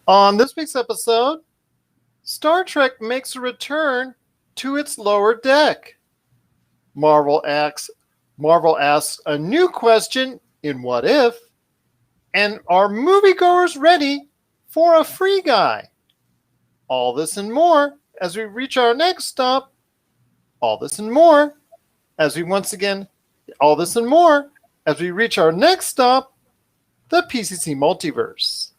On this week's episode, Star Trek makes a return to its lower deck. Marvel asks, Marvel asks a new question in What If? And are moviegoers ready for a free guy? All this and more as we reach our next stop. All this and more as we once again, all this and more as we reach our next stop, the PCC Multiverse.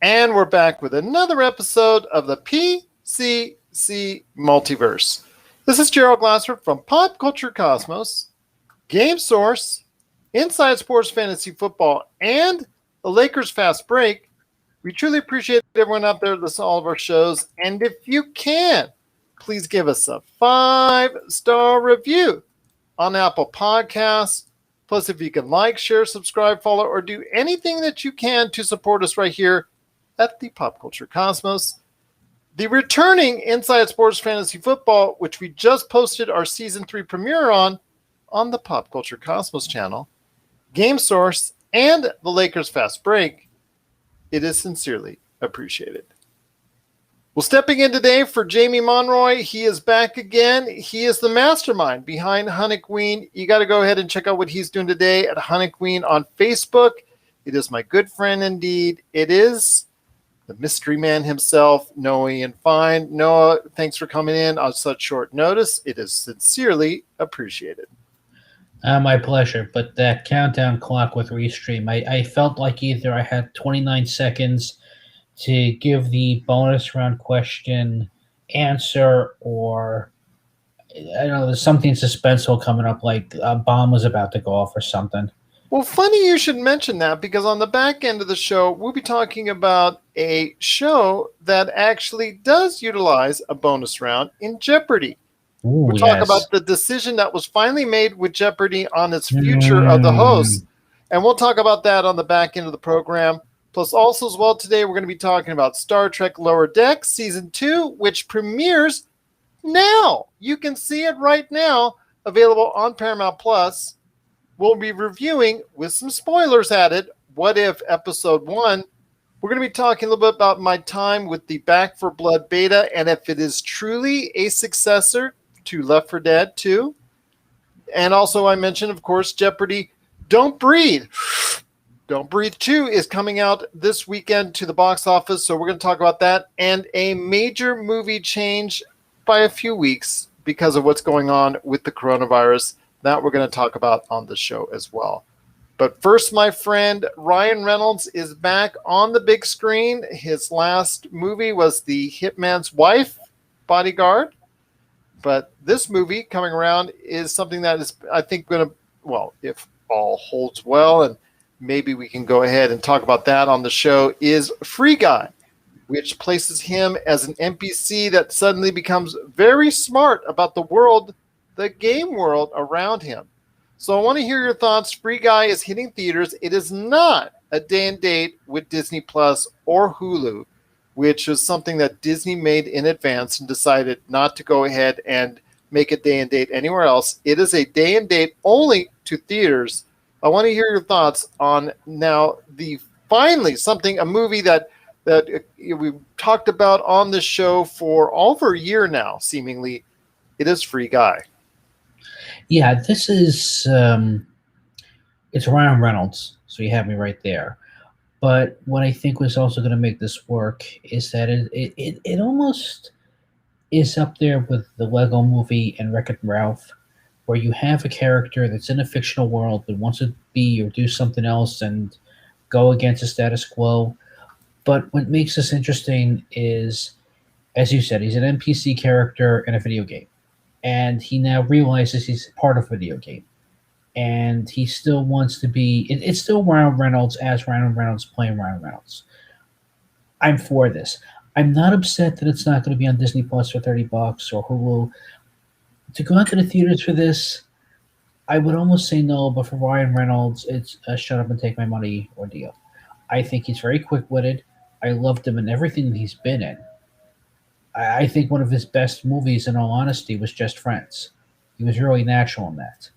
And we're back with another episode of the PCC Multiverse. This is Gerald Glassford from Pop Culture Cosmos, Game Source, Inside Sports Fantasy Football, and the Lakers Fast Break. We truly appreciate everyone out there listening to all of our shows. And if you can, please give us a 5-star review on Apple Podcasts. Plus, if you can like, share, subscribe, follow, or do anything that you can to support us right here at the Pop Culture Cosmos. The returning Inside Sports Fantasy Football, which we just posted our Season 3 premiere on the Pop Culture Cosmos channel, Game Source, and the Lakers Fast Break, it is sincerely appreciated. Well, stepping in today for Jamie Monroy, he is back again. He is the mastermind behind Honeyqueen. You got to go ahead and check out what he's doing today at Honeyqueen on Facebook. It is my good friend indeed. It is the mystery man himself, Noah and Fine. Noah, thanks for coming in on such short notice. It is sincerely appreciated. My pleasure. But that countdown clock with Restream, I felt like either I had 29 seconds to give the bonus round question answer, or I don't know, there's something suspenseful coming up, like a bomb was about to go off or something. Well, funny you should mention that, because on the back end of the show, we'll be talking about a show that actually does utilize a bonus round in Jeopardy. We'll talk about the decision that was finally made with Jeopardy on its future of the host. And we'll talk about that on the back end of the program. Plus, also as well today, we're going to be talking about Star Trek Lower Deck Season 2, which premieres now. You can see it right now, available on Paramount Plus. We'll be reviewing, with some spoilers added, What If Episode 1. We're going to be talking a little bit about my time with the Back 4 Blood beta, and if it is truly a successor to Left 4 Dead 2. And also I mentioned, of course, Jeopardy Don't Breathe. Don't Breathe 2 is coming out this weekend to the box office, so we're going to talk about that, and a major movie change by a few weeks because of what's going on with the coronavirus. That we're going to talk about on the show as well. But first, my friend, Ryan Reynolds is back on the big screen. His last movie was The Hitman's Wife, Bodyguard. But this movie coming around is something that is, I think, going to, well, if all holds well, and maybe we can go ahead and talk about that on the show, is Free Guy, which places him as an NPC that suddenly becomes very smart about the world, the game world around him. So I want to hear your thoughts. Free Guy is hitting theaters. It is not a day and date with Disney Plus or Hulu, which is something that Disney made in advance and decided not to go ahead and make a day and date anywhere else. It is a day and date only to theaters. I want to hear your thoughts on now a movie that we've talked about on this show for over a year now, seemingly. It is Free Guy. Yeah, this is it's Ryan Reynolds, so you have me right there. But what I think was also going to make this work is that it almost is up there with the Lego Movie and Wreck-It Ralph, where you have a character that's in a fictional world but wants to be or do something else and go against the status quo. But what makes this interesting is, as you said, he's an NPC character in a video game. And he now realizes he's part of a video game. And he still wants to be... It's still Ryan Reynolds as Ryan Reynolds playing Ryan Reynolds. I'm for this. I'm not upset that it's not going to be on Disney Plus for $30 or Hulu. To go out to the theaters for this, I would almost say no, but for Ryan Reynolds, it's a shut up and take my money ordeal. I think he's very quick-witted. I loved him in everything that he's been in. I think one of his best movies, in all honesty, was Just Friends. He was really natural in that.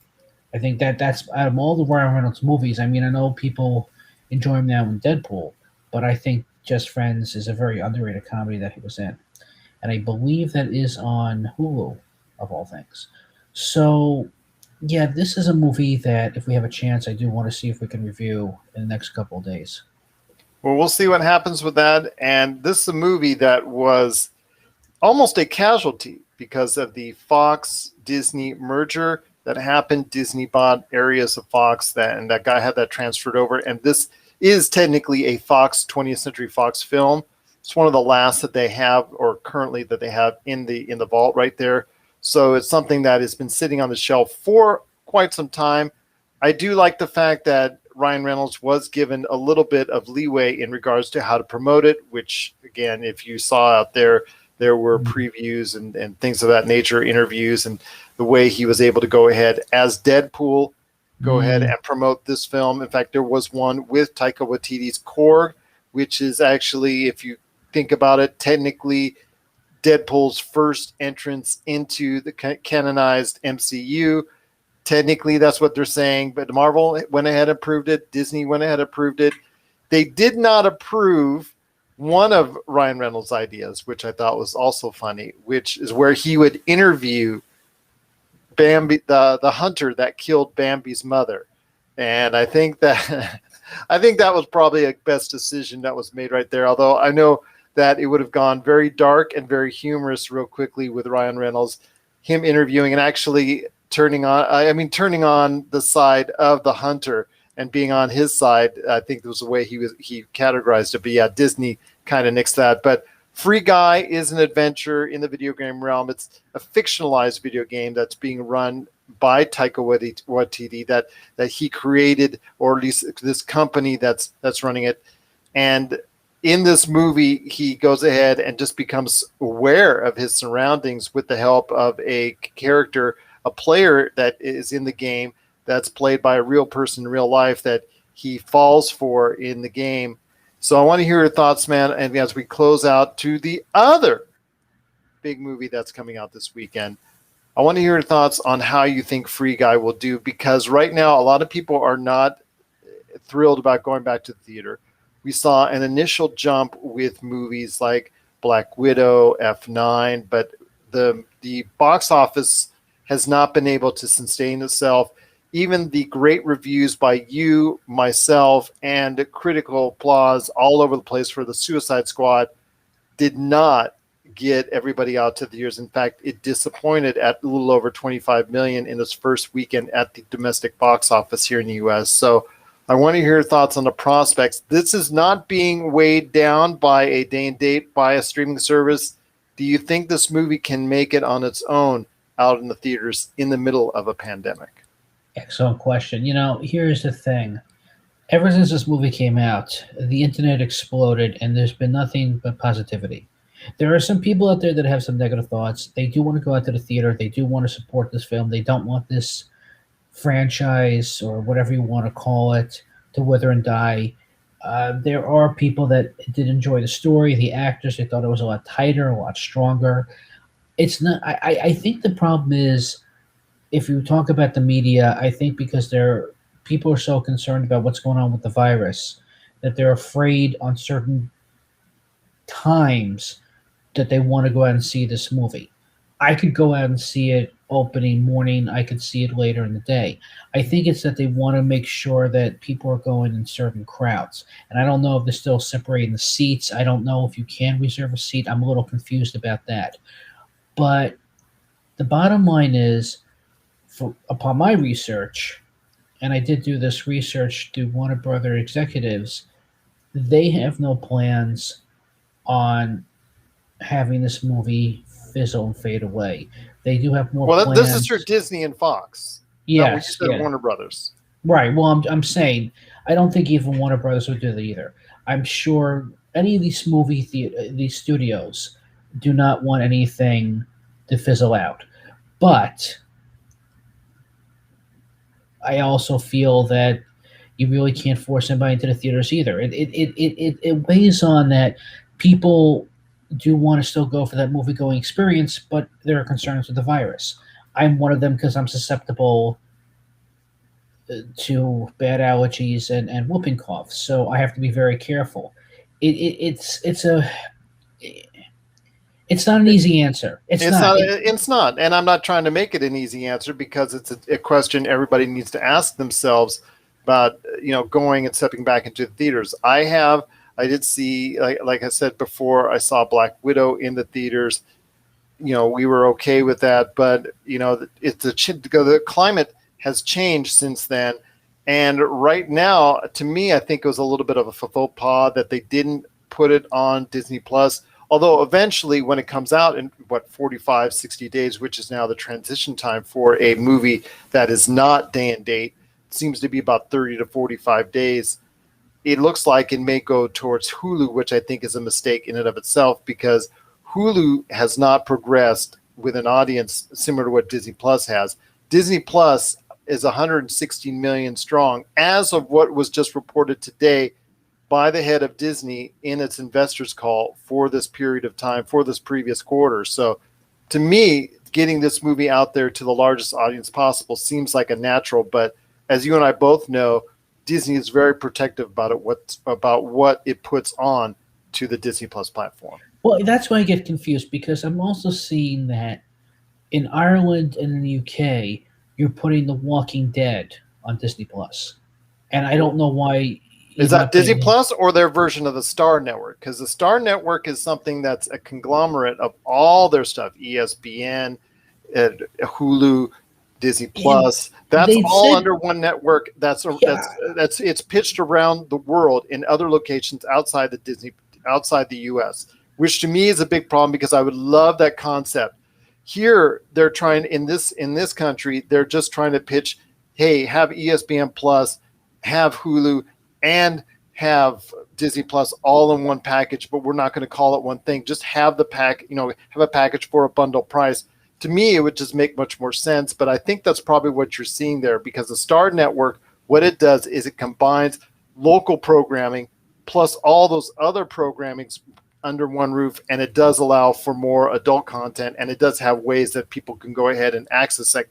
I think that's out of all the Ryan Reynolds movies. I mean, I know people enjoy him now in Deadpool, but I think Just Friends is a very underrated comedy that he was in, and I believe that is on Hulu, of all things. So, yeah, this is a movie that if we have a chance, I do want to see if we can review in the next couple of days. Well, we'll see what happens with that. And this is a movie that was almost a casualty because of the Fox Disney merger that happened. Disney bought areas of Fox and that guy had that transferred over. And this is technically a Fox 20th Century Fox film. It's one of the last that they have, or currently that they have in the vault right there. So it's something that has been sitting on the shelf for quite some time. I do like the fact that Ryan Reynolds was given a little bit of leeway in regards to how to promote it, which, again, if you saw out there, there were previews and things of that nature, interviews, and the way he was able to go ahead as Deadpool, go ahead and promote this film. In fact, there was one with Taika Waititi's Korg, which is actually, if you think about it, technically Deadpool's first entrance into the canonized MCU. Technically, that's what they're saying, but Marvel went ahead and approved it. Disney went ahead and approved it. They did not approve one of Ryan Reynolds' ideas, which I thought was also funny, which is where he would interview Bambi, the hunter that killed Bambi's mother. And I think that was probably a best decision that was made right there. Although I know that it would have gone very dark and very humorous real quickly with Ryan Reynolds, him interviewing and actually turning on the side of the hunter and being on his side. I think was the way he categorized it. But yeah, Disney kind of nixed that. But Free Guy is an adventure in the video game realm. It's a fictionalized video game that's being run by Taika Waititi that he created, or at least this company that's running it. And in this movie, he goes ahead and just becomes aware of his surroundings with the help of a character, a player that is in the game that's played by a real person in real life that he falls for in the game. So I want to hear your thoughts, man. And as we close out to the other big movie that's coming out this weekend, I want to hear your thoughts on how you think Free Guy will do, because right now a lot of people are not thrilled about going back to the theater. We saw an initial jump with movies like Black Widow, F9, but the box office has not been able to sustain itself. Even the great reviews by you, myself, and critical applause all over the place for the Suicide Squad did not get everybody out to the theaters. In fact, it disappointed at a little over 25 million in its first weekend at the domestic box office here in the U.S. So I want to hear your thoughts on the prospects. This is not being weighed down by a day and date by a streaming service. Do you think this movie can make it on its own out in the theaters in the middle of a pandemic? Excellent question. Here's the thing. Ever since this movie came out, the internet exploded, and there's been nothing but positivity. There are some people out there that have some negative thoughts. They do want to go out to the theater. They do want to support this film. They don't want this franchise, or whatever you want to call it, to wither and die. There are people that did enjoy the story, the actors. They thought it was a lot tighter, a lot stronger. It's not. I think the problem is, if you talk about the media, I think because people are so concerned about what's going on with the virus that they're afraid on certain times that they want to go out and see this movie. I could go out and see it opening morning. I could see it later in the day. I think it's that they want to make sure that people are going in certain crowds. And I don't know if they're still separating the seats. I don't know if you can reserve a seat. I'm a little confused about that. But the bottom line is, upon my research, and I did do this research through Warner Brother executives, they have no plans on having this movie fizzle and fade away. They do have more plans. This is for Disney and Fox. Yes. Not Warner Brothers. Right. Well, I'm saying I don't think even Warner Brothers would do that either. I'm sure any of these these studios do not want anything to fizzle out. But I also feel that you really can't force anybody into the theaters either. It weighs on that people do want to still go for that movie-going experience, but there are concerns with the virus. I'm one of them because I'm susceptible to bad allergies and whooping coughs, so I have to be very careful. it's a it's not an easy answer. It's not. It's not, and I'm not trying to make it an easy answer because it's a question everybody needs to ask themselves about. Going and stepping back into the theaters. I did see, like I said before, I saw Black Widow in the theaters. We were okay with that, but the climate has changed since then, and right now, to me, I think it was a little bit of a faux pas that they didn't put it on Disney Plus. Although eventually, when it comes out in 45, 60 days, which is now the transition time for a movie that is not day and date, seems to be about 30 to 45 days. It looks like it may go towards Hulu, which I think is a mistake in and of itself, because Hulu has not progressed with an audience similar to what Disney Plus has. Disney Plus is 116 million strong as of what was just reported today by the head of Disney in its investors call for this period of time, for this previous quarter. So to me, getting this movie out there to the largest audience possible seems like a natural, but as you and I both know, Disney is very protective about what it puts on to the Disney Plus platform. Well, that's why I get confused, because I'm also seeing that in Ireland and in the UK, you're putting The Walking Dead on Disney Plus, and I don't know why. Is that Disney Plus or their version of the Star Network? Because the Star Network is something that's a conglomerate of all their stuff: ESPN, Hulu, Disney Plus. That's all under one network. It's pitched around the world in other locations outside the U.S., which to me is a big problem because I would love that concept. Here, they're trying in this country. They're just trying to pitch, hey, have ESPN Plus, have Hulu, and have Disney Plus all in one package, but we're not going to call it one thing. Just have the have a package for a bundle price. To me, it would just make much more sense, but I think that's probably what you're seeing there, because the Star Network, what it does is it combines local programming plus all those other programmings under one roof, and it does allow for more adult content, and it does have ways that people can go ahead and access that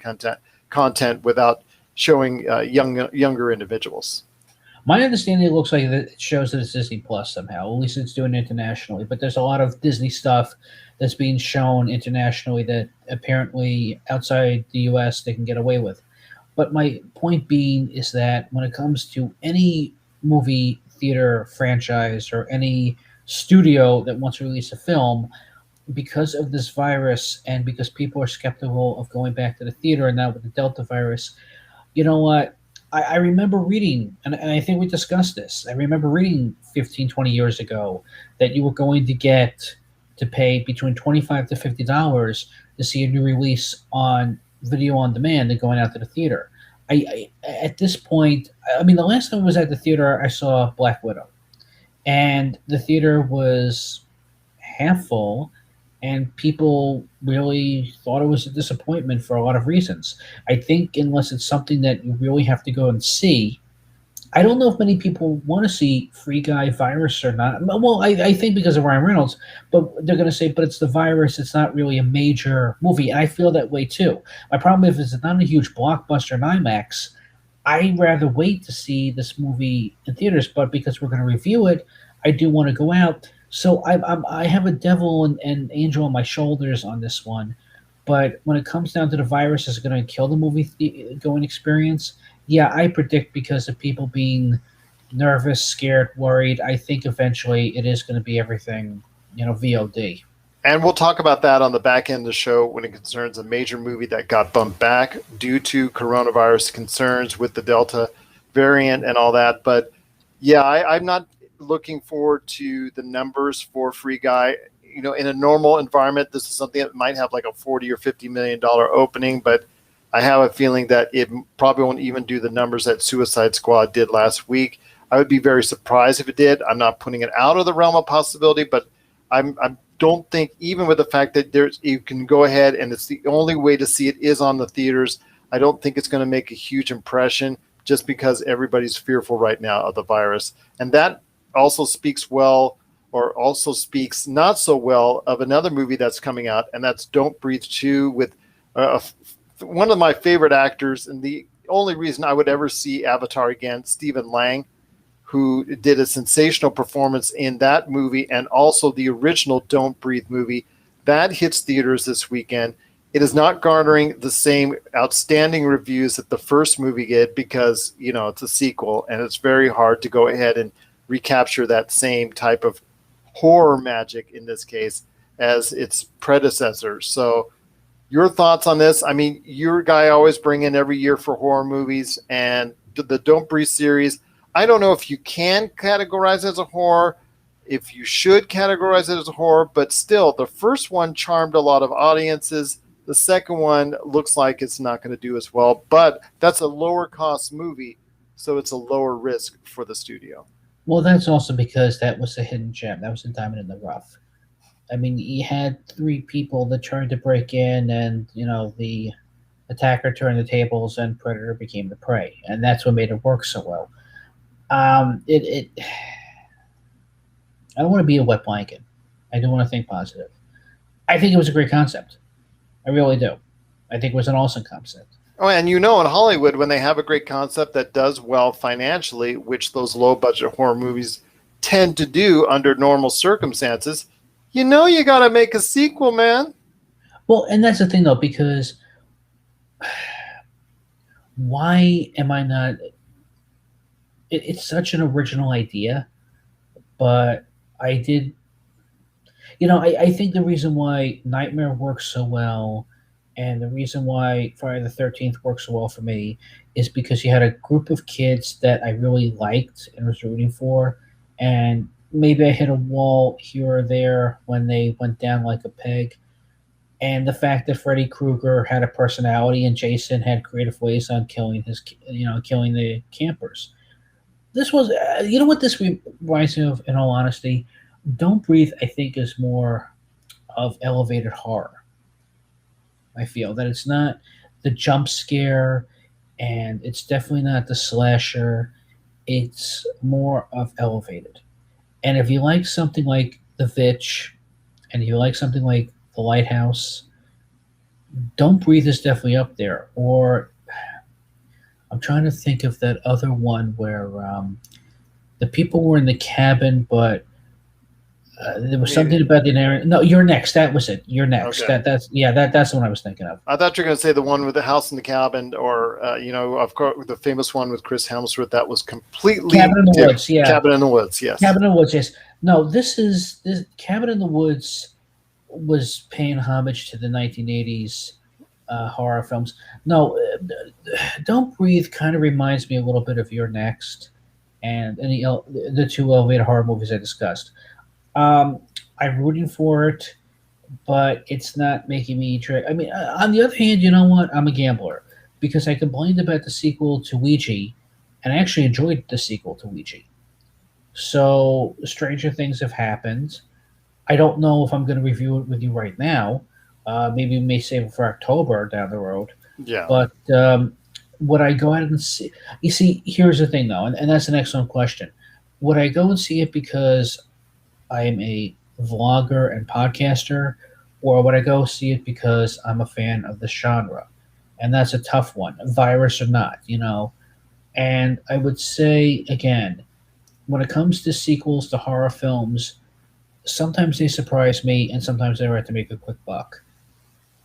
content without showing younger individuals. My understanding, it looks like that it shows that it's Disney Plus somehow. At least it's doing it internationally. But there's a lot of Disney stuff that's being shown internationally that apparently outside the U.S. they can get away with. But my point being is that when it comes to any movie theater franchise or any studio that wants to release a film, because of this virus and because people are skeptical of going back to the theater, and now with the Delta virus, you know what? I remember reading, and I think we discussed this, I remember reading 15, 20 years ago that you were going to get to pay between $25 to $50 to see a new release on video on demand than going out to the theater. At this point, I mean, the last time I was at the theater, I saw Black Widow. And the theater was half full, and people really thought it was a disappointment for a lot of reasons. I think unless it's something that you really have to go and see, I don't know if many people want to see Free Guy Virus or not. Well, I think because of Ryan Reynolds, but they're going to say, but it's the virus. It's not really a major movie. And I feel that way too. My problem is it's not a huge blockbuster in IMAX. I'd rather wait to see this movie in theaters, but because we're going to review it, I do want to go out. So I have a devil and angel on my shoulders on this one. But when it comes down to the virus, is it going to kill the movie going experience? Yeah, I predict because of people being nervous, scared, worried, I think eventually it is going to be everything, VOD. And we'll talk about that on the back end of the show when it concerns a major movie that got bumped back due to coronavirus concerns with the Delta variant and all that. But yeah, I'm not looking forward to the numbers for Free Guy. In a normal environment, this is something that might have like a $40 or $50 million opening, but I have a feeling that it probably won't even do the numbers that Suicide Squad did last week. I would be very surprised if it did. I'm not putting it out of the realm of possibility, but I don't think, even with the fact that you can go ahead and it's the only way to see it is on the theaters, I don't think it's going to make a huge impression just because everybody's fearful right now of the virus. And that also speaks well, or also speaks not so well, of another movie that's coming out, and that's Don't Breathe 2 with one of my favorite actors, and the only reason I would ever see Avatar again, Stephen Lang, who did a sensational performance in that movie and also the original Don't Breathe movie. That hits theaters this weekend. It is not garnering the same outstanding reviews that the first movie did because, it's a sequel and it's very hard to go ahead and recapture that same type of horror magic in this case as its predecessor. So your thoughts on this? I mean, you're a guy I always bring in every year for horror movies, and the Don't Breathe series, I don't know if you can categorize it as a horror, if you should categorize it as a horror, but still, the first one charmed a lot of audiences. The second one looks like it's not going to do as well, but that's a lower cost movie, so it's a lower risk for the studio. Well, that's also because that was a hidden gem. That was a diamond in the rough. I mean, you had 3 people that tried to break in, and the attacker turned the tables, and Predator became the prey, and that's what made it work so well. I don't want to be a wet blanket. I do want to think positive. I think it was a great concept. I really do. I think it was an awesome concept. Oh, and in Hollywood, when they have a great concept that does well financially, which those low-budget horror movies tend to do under normal circumstances, you got to make a sequel, man. Well, and that's the thing, though, because why am I not... It's such an original idea, but I did... I think the reason why Nightmare works so well and the reason why Friday the 13th works so well for me is because you had a group of kids that I really liked and was rooting for, and maybe I hit a wall here or there when they went down like a peg. And the fact that Freddy Krueger had a personality and Jason had creative ways on killing killing the campers. This was, what this reminds me of, in all honesty? Don't Breathe, I think, is more of elevated horror. I feel that it's not the jump scare, and it's definitely not the slasher. It's more of elevated. And if you like something like The Vitch, and you like something like The Lighthouse, Don't Breathe is definitely up there. Or I'm trying to think of that other one where the people were in the cabin, but there was something about the narrative. No, You're Next. That was it. You're Next. Okay. That's the one I was thinking of. I thought you were going to say the one with the house in the cabin, or of course, the famous one with Chris Hemsworth. That was completely Cabin in the different. Woods. Yeah, Cabin in the Woods. Yes. Cabin in the Woods. Yes. No, this Cabin in the Woods was paying homage to the 1980s horror films. No, Don't Breathe kind of reminds me a little bit of You're Next, and the 2 elevated horror movies I discussed. I'm rooting for it, but it's not making me I mean, on the other hand, you know what? I'm a gambler because I complained about the sequel to Ouija, and I actually enjoyed the sequel to Ouija. So stranger things have happened. I don't know if I'm going to review it with you right now. Maybe we may save it for October down the road. Yeah. But would I go out and see? You see, here's the thing, though, and that's an excellent question. Would I go and see it because I am a vlogger and podcaster, or would I go see it because I'm a fan of the genre? And that's a tough one, virus or not, And I would say, again, when it comes to sequels to horror films, sometimes they surprise me and sometimes they have to make a quick buck.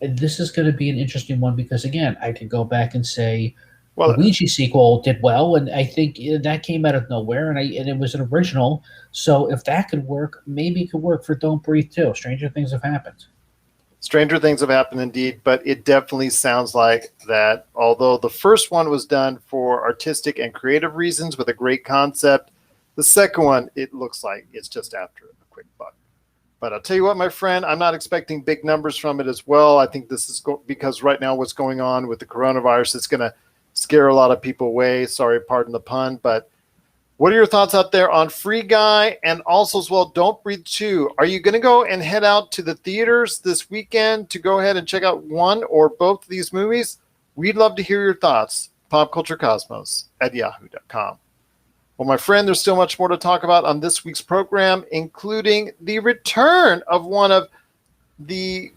And this is going to be an interesting one because, again, I could go back and say, the Ouija sequel did well, and I think that came out of nowhere, and it was an original. So if that could work, maybe it could work for Don't Breathe too. Stranger things have happened. Stranger things have happened indeed, but it definitely sounds like that although the first one was done for artistic and creative reasons with a great concept, the second one, it looks like it's just after a quick buck. But I'll tell you what, my friend, I'm not expecting big numbers from it as well. I think this is because right now what's going on with the coronavirus, it's going to scare a lot of people away. Sorry, pardon the pun, but what are your thoughts out there on Free Guy and also as well Don't Breathe 2? Are you going to go and head out to the theaters this weekend to go ahead and check out one or both of these movies? We'd love to hear your thoughts. popculturecosmos@yahoo.com. Well, my friend, there's still much more to talk about on this week's program, including the return of one of the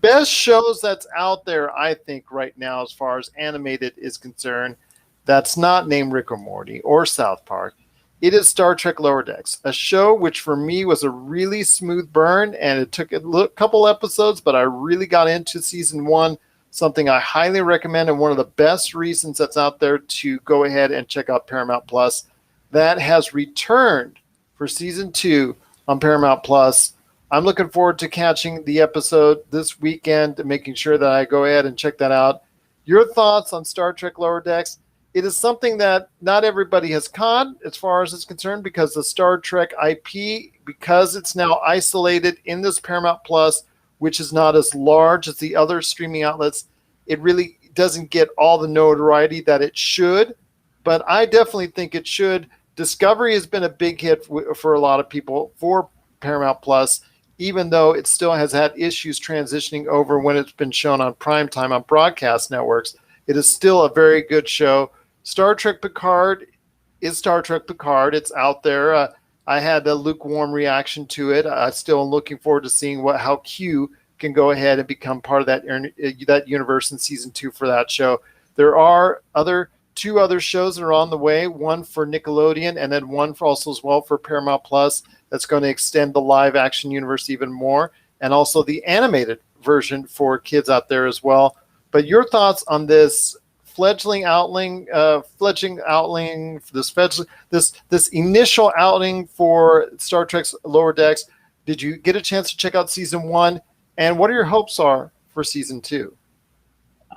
best shows that's out there, I think, right now, as far as animated is concerned, that's not named Rick or Morty or South Park. it is Star Trek Lower Decks, a show which for me was a really smooth burn, and it took a couple episodes, but I really got into season 1, something I highly recommend, and one of the best reasons that's out there to go ahead and check out Paramount Plus. That has returned for season 2 on Paramount Plus. I'm looking forward to catching the episode this weekend and making sure that I go ahead and check that out. Your thoughts on Star Trek Lower Decks? It is something that not everybody has caught as far as it's concerned, because the Star Trek IP, because it's now isolated in this Paramount Plus, which is not as large as the other streaming outlets, it really doesn't get all the notoriety that it should. But I definitely think it should. Discovery has been a big hit for a lot of people for Paramount Plus, even though it still has had issues transitioning over when it's been shown on primetime on broadcast networks. It is still a very good show. Star Trek Picard is Star Trek Picard. It's out there. I had a lukewarm reaction to it. I still am looking forward to seeing how Q can go ahead and become part of that universe in season 2 for that show. There are two other shows that are on the way, one for Nickelodeon and then one for also as well for Paramount Plus, that's going to extend the live action universe even more, and also the animated version for kids out there as well. But your thoughts on this fledgling outling, this initial outing for Star Trek's Lower Decks? Did you get a chance to check out season 1, and what are your hopes are for season 2?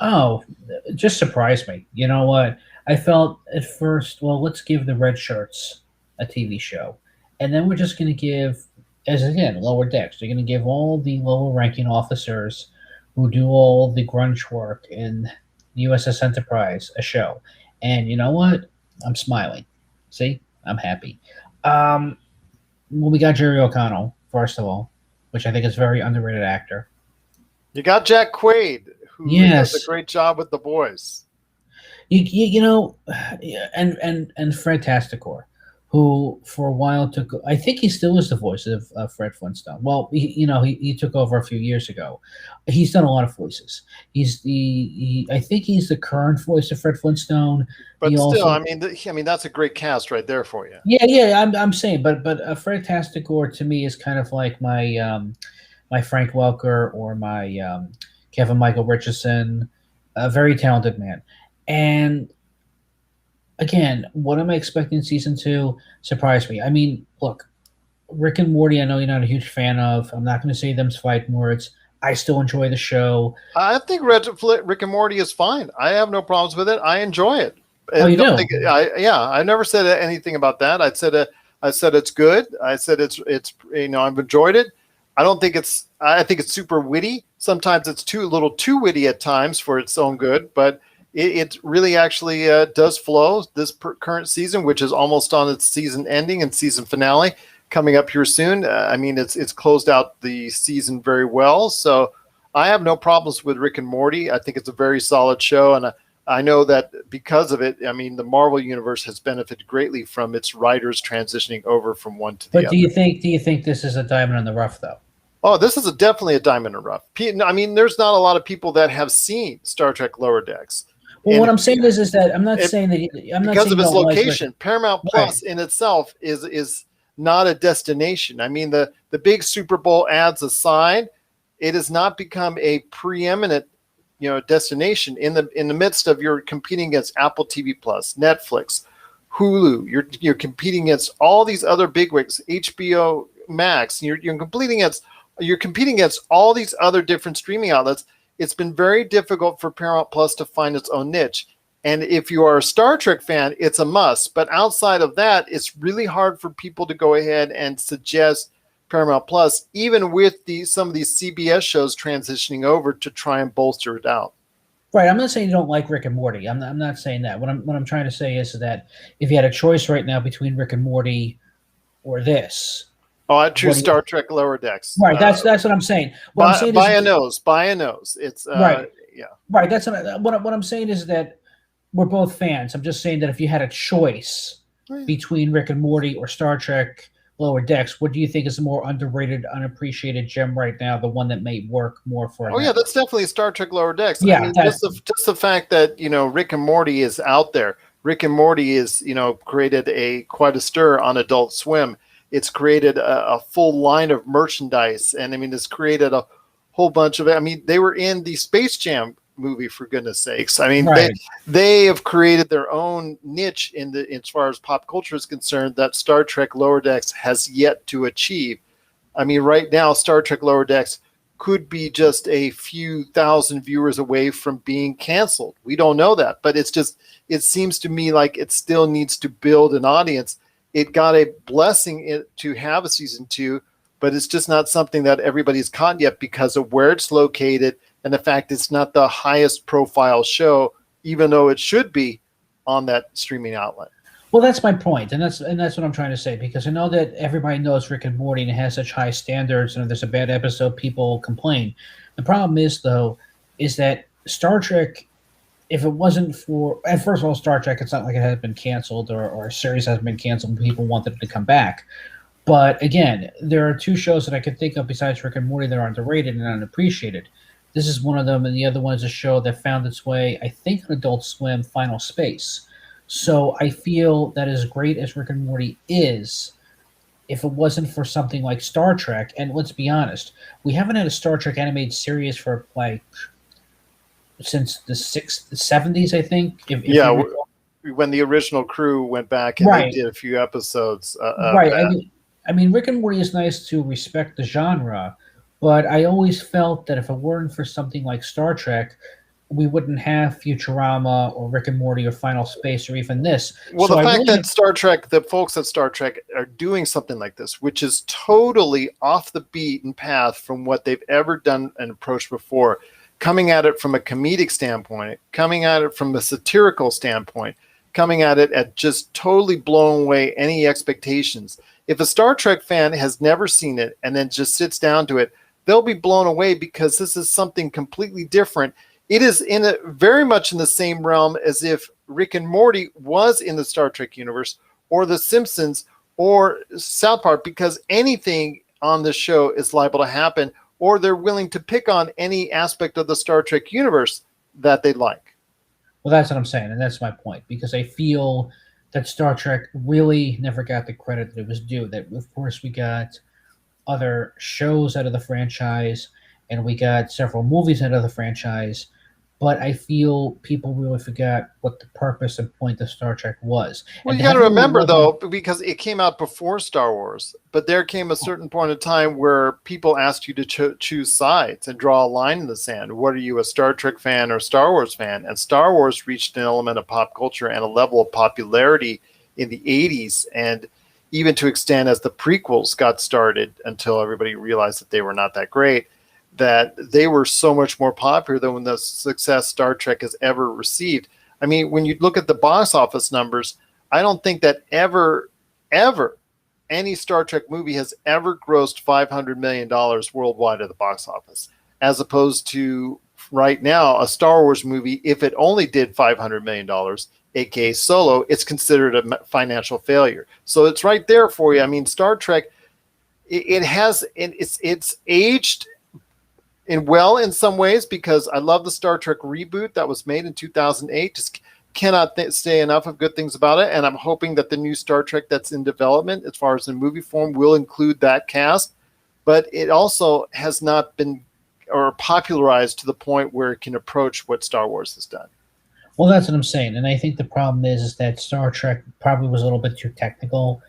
Oh, it just surprised me. You know what? I felt at first, well, let's give the Red Shirts a TV show. And then we're just going to give, as again, Lower Decks. They're going to give all the lower-ranking officers who do all the grunge work in the USS Enterprise a show. And you know what? I'm smiling. See? I'm happy. Well, we got Jerry O'Connell, first of all, which I think is a very underrated actor. You got Jack Quaid, who does a great job with The Boys. You know, and Fred Tasticore, who for a while I think he still is the voice of Fred Flintstone. Well, he took over a few years ago. He's done a lot of voices. I think he's the current voice of Fred Flintstone. But still, I mean, that's a great cast right there for you. Yeah. I'm saying, but Fred Tasticore to me is kind of like my Frank Welker or my Kevin Michael Richardson, a very talented man. And again, what am I expecting in season 2? Surprised me. I mean, look, Rick and Morty, I know you're not a huge fan of. I'm not going to say them's fighting words. I still enjoy the show. I think Rick and Morty is fine. I have no problems with it. I enjoy it. Oh, you do? I never said anything about that. I said it's good. I said it's I've enjoyed it. I think it's super witty. Sometimes it's a little too witty at times for its own good, but it really actually does flow. This current season, which is almost on its season ending and season finale, coming up here soon. I mean, it's closed out the season very well. So I have no problems with Rick and Morty. I think it's a very solid show, and I know that because of it, I mean, the Marvel universe has benefited greatly from its writers transitioning over from one to the other. But do you think this is a diamond in the rough, though? Oh, this is definitely a diamond in the rough. I mean, there's not a lot of people that have seen Star Trek Lower Decks. Well, what I'm saying is that I'm not saying that because of its location. Paramount Plus in itself is not a destination. I mean, the big Super Bowl ads aside, it has not become a preeminent destination in the midst of you're competing against Apple TV Plus, Netflix, Hulu. You're competing against all these other bigwigs, HBO Max. You're competing against all these other different streaming outlets. It's been very difficult for Paramount Plus to find its own niche. And if you are a Star Trek fan, it's a must. But outside of that, it's really hard for people to go ahead and suggest Paramount Plus, even with some of these CBS shows transitioning over to try and bolster it out. Right. I'm not saying you don't like Rick and Morty. I'm not saying that. What I'm trying to say is that if you had a choice right now between Rick and Morty or this. Oh, I choose Star Trek Lower Decks. Right. That's what I'm saying. By a nose. It's right. Yeah. Right. That's what I'm saying is that we're both fans. I'm just saying that if you had a choice between Rick and Morty or Star Trek Lower Decks, what do you think is the more underrated, unappreciated gem right now? The one that may work more for. Yeah, that's definitely Star Trek Lower Decks. Yeah, I mean, just the fact that Rick and Morty is out there. Rick and Morty is, created quite a stir on Adult Swim. It's created a full line of merchandise, and I mean, it's created a whole bunch of. I mean, they were in the Space Jam movie, for goodness sakes. I mean, Right. they have created their own niche as far as pop culture is concerned that Star Trek Lower Decks has yet to achieve. I mean, right now, Star Trek Lower Decks could be just a few thousand viewers away from being canceled. We don't know that, but it seems to me like it still needs to build an audience. It got a blessing to have a season 2, but it's just not something that everybody's caught yet because of where it's located and the fact it's not the highest profile show, even though it should be on that streaming outlet. Well, that's my point, and that's what I'm trying to say, because I know that everybody knows Rick and Morty and it has such high standards, and if there's a bad episode, people complain. The problem is, though, is that Star Trek, if it wasn't for, and first of all, Star Trek, it's not like it has been canceled or a series has been canceled and people wanted it to come back. But again, there are 2 shows that I could think of besides Rick and Morty that are underrated and unappreciated. This is one of them, and the other one is a show that found its way, I think, on Adult Swim, Final Space. So I feel that as great as Rick and Morty is, if it wasn't for something like Star Trek, and let's be honest, we haven't had a Star Trek animated series for since the 70s, I think. When the original crew went back and they did a few episodes. Right. I mean, Rick and Morty is nice to respect the genre, but I always felt that if it weren't for something like Star Trek, we wouldn't have Futurama or Rick and Morty or Final Space or even this. Well, so the fact that Star Trek, the folks at Star Trek are doing something like this, which is totally off the beaten path from what they've ever done and approached before, coming at it from a comedic standpoint, coming at it from a satirical standpoint, coming at it at just totally blowing away any expectations. If a Star Trek fan has never seen it and then just sits down to it, they'll be blown away because this is something completely different. It is very much in the same realm as if Rick and Morty was in the Star Trek universe or The Simpsons or South Park, because anything on the show is liable to happen, or they're willing to pick on any aspect of the Star Trek universe that they like. Well, that's what I'm saying, and that's my point, because I feel that Star Trek really never got the credit that it was due. That, of course, we got other shows out of the franchise, and we got several movies out of the franchise, but I feel people really forgot what the purpose and point of Star Trek was. Well, you got to remember, though, because it came out before Star Wars, but there came a certain point in time where people asked you to choose sides and draw a line in the sand. What are you, a Star Trek fan or Star Wars fan? And Star Wars reached an element of pop culture and a level of popularity in the 80s, and even to extent as the prequels got started until everybody realized that they were not that great, that they were so much more popular than the success Star Trek has ever received. I mean, when you look at the box office numbers, I don't think that ever any Star Trek movie has ever grossed $500 million worldwide at the box office, as opposed to right now, a Star Wars movie, if it only did $500 million, aka Solo, it's considered a financial failure. So it's right there for you. I mean, Star Trek, it's aged in some ways, because I love the Star Trek reboot that was made in 2008. Just cannot say enough of good things about it, and I'm hoping that the new Star Trek that's in development, as far as in movie form, will include that cast. But it also has not been or popularized to the point where it can approach what Star Wars has done. Well, that's what I'm saying, and I think the problem is that Star Trek probably was a little bit too technical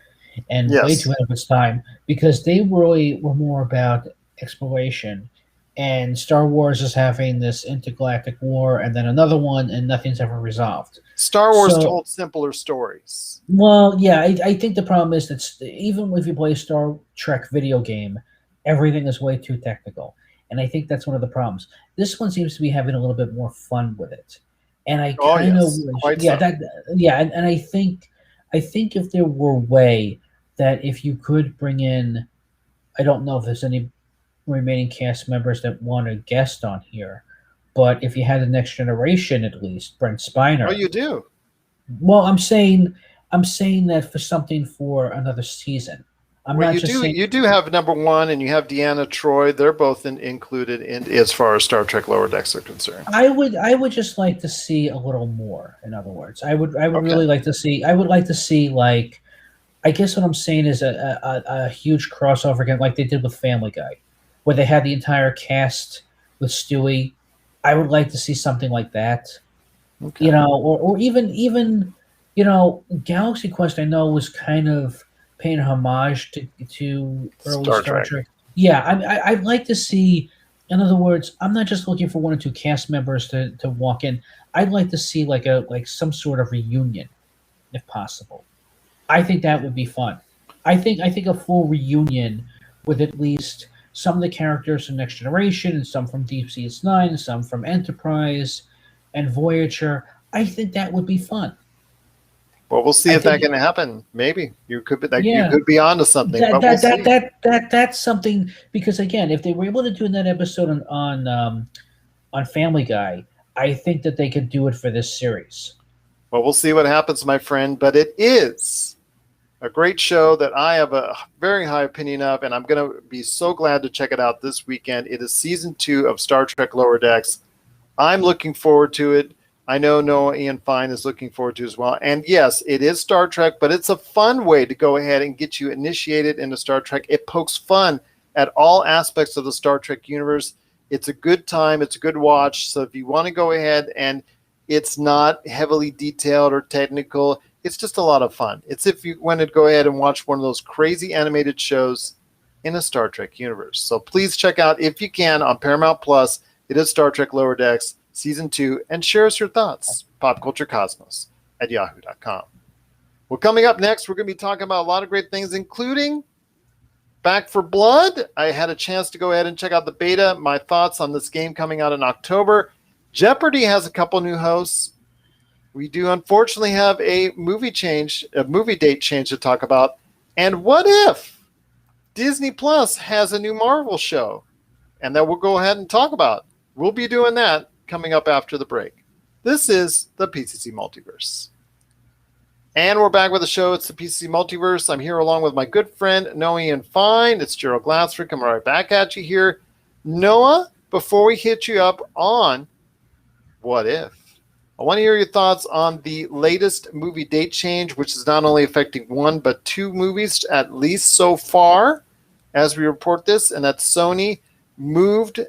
and way too ahead of its time, because they really were more about exploration. And Star Wars is having this intergalactic war and then another one, and nothing's ever resolved. Star Wars told simpler stories. Well, yeah, I think the problem is that even if you play a Star Trek video game, everything is way too technical. And I think that's one of the problems. This one seems to be having a little bit more fun with it. And I kind of wish, and I think if there were a way that if you could bring in, I don't know if there's any remaining cast members that want to guest on here, but if you had the Next Generation, at least Brent Spiner. Oh, you do? Well, I'm saying that for something for another season. I'm Well, not just saying. you do have number one, and you have Deanna Troy. They're both included in as far as Star Trek Lower Decks are concerned. I would just like to see a little more. In other words, I would Okay. really like to see. I would like to see like. I guess what I'm saying is a huge crossover again, like they did with Family Guy, where they had the entire cast with Stewie. I would like to see something like that. Okay. Or even Galaxy Quest. I know was kind of paying homage to early Star Star Trek. Trek. Yeah, I'd like to see. In other words, I'm not just looking for one or two cast members to walk in. I'd like to see like some sort of reunion, if possible. I think that would be fun. I think a full reunion with at least some of the characters from Next Generation and some from Deep Space Nine and some from Enterprise and Voyager. I think that would be fun. Well, we'll see I if that think can happen. Maybe you could be you yeah, could be onto something, that but we'll that that see. that's something because again, if they were able to do that episode on Family Guy, I think that they could do it for this series. Well, we'll see what happens, my friend. But it is a great show that I have a very high opinion of, and I'm going to be so glad to check it out this weekend. It is season 2 of Star Trek Lower Decks. I'm looking forward to it. I know Noah Ian Fine is looking forward to as well. And yes, it is Star Trek, but it's a fun way to go ahead and get you initiated into Star Trek. It pokes fun at all aspects of the Star Trek universe. It's a good time. It's a good watch. So if you want to go ahead and it's not heavily detailed or technical, it's just a lot of fun. It's if you want to go ahead and watch one of those crazy animated shows in a Star Trek universe. So please check out, if you can, on Paramount Plus. It is Star Trek Lower Decks Season 2, and share us your thoughts. popculturecosmos@yahoo.com. Well, coming up next, we're going to be talking about a lot of great things, including Back for Blood. I had a chance to go ahead and check out the beta. My thoughts on this game coming out in October. Jeopardy has a couple new hosts. We do unfortunately have a movie date change to talk about. And what if Disney Plus has a new Marvel show? And that we'll go ahead and talk about. We'll be doing that coming up after the break. This is the PCC Multiverse. And we're back with the show. It's the PCC Multiverse. I'm here along with my good friend, Noah Ian Fine. It's Gerald Glassford coming right back at you here. Noah, before we hit you up on What If, I want to hear your thoughts on the latest movie date change, which is not only affecting one, but two movies, at least so far, as we report this, and that Sony moved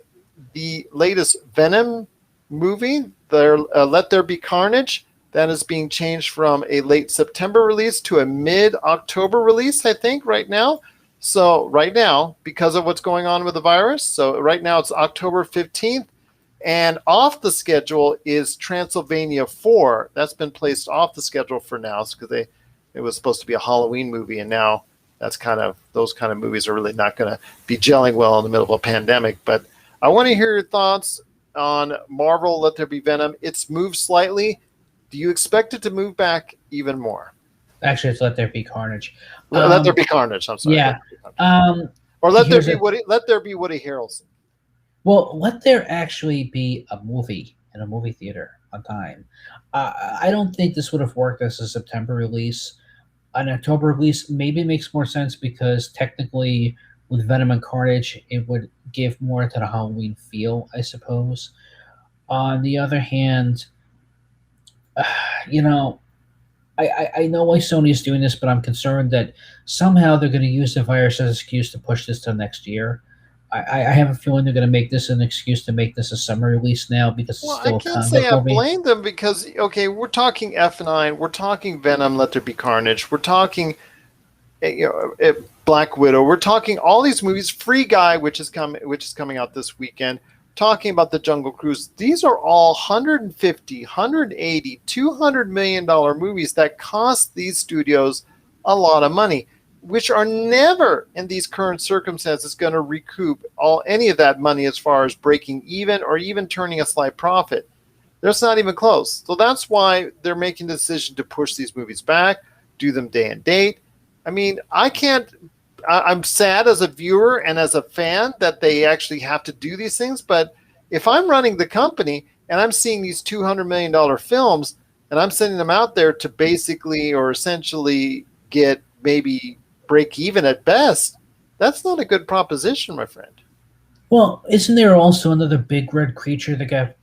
the latest Venom movie, Let There Be Carnage, that is being changed from a late September release to a mid-October release, I think, right now. So right now, because of what's going on with the virus, so right now it's October 15th, and off the schedule is Transylvania 4. That's been placed off the schedule for now because it was supposed to be a Halloween movie, and now those kind of movies are really not going to be gelling well in the middle of a pandemic. But I want to hear your thoughts on Marvel Let There Be Venom. It's moved slightly. Do you expect it to move back even more? Actually, it's Let There Be Carnage. Let There Be Carnage. I'm sorry. Yeah. Or Let There Be Woody Harrelson. Well, let there actually be a movie in a movie theater on time. I don't think this would have worked as a September release. An October release maybe makes more sense because technically with Venom and Carnage, it would give more to the Halloween feel, I suppose. On the other hand, I know why Sony is doing this, but I'm concerned that somehow they're going to use the virus as an excuse to push this to next year. I have a feeling they're going to make this an excuse to make this a summer release now because it's still I a can't comic say I movie. blame them because, okay, we're talking F9, we're talking Venom, Let There Be Carnage, we're talking Black Widow, we're talking all these movies, Free Guy, which is coming out this weekend, talking about the Jungle Cruise. These are all 150, 180, $200 million movies that cost these studios a lot of money, which are never in these current circumstances going to recoup any of that money as far as breaking even or even turning a slight profit. That's not even close. So that's why they're making the decision to push these movies back, do them day and date. I mean, I'm sad as a viewer and as a fan that they actually have to do these things. But if I'm running the company and I'm seeing these $200 million films and I'm sending them out there to basically or essentially get maybe break even at best. That's not a good proposition, my friend. Well, isn't there also another big red creature that got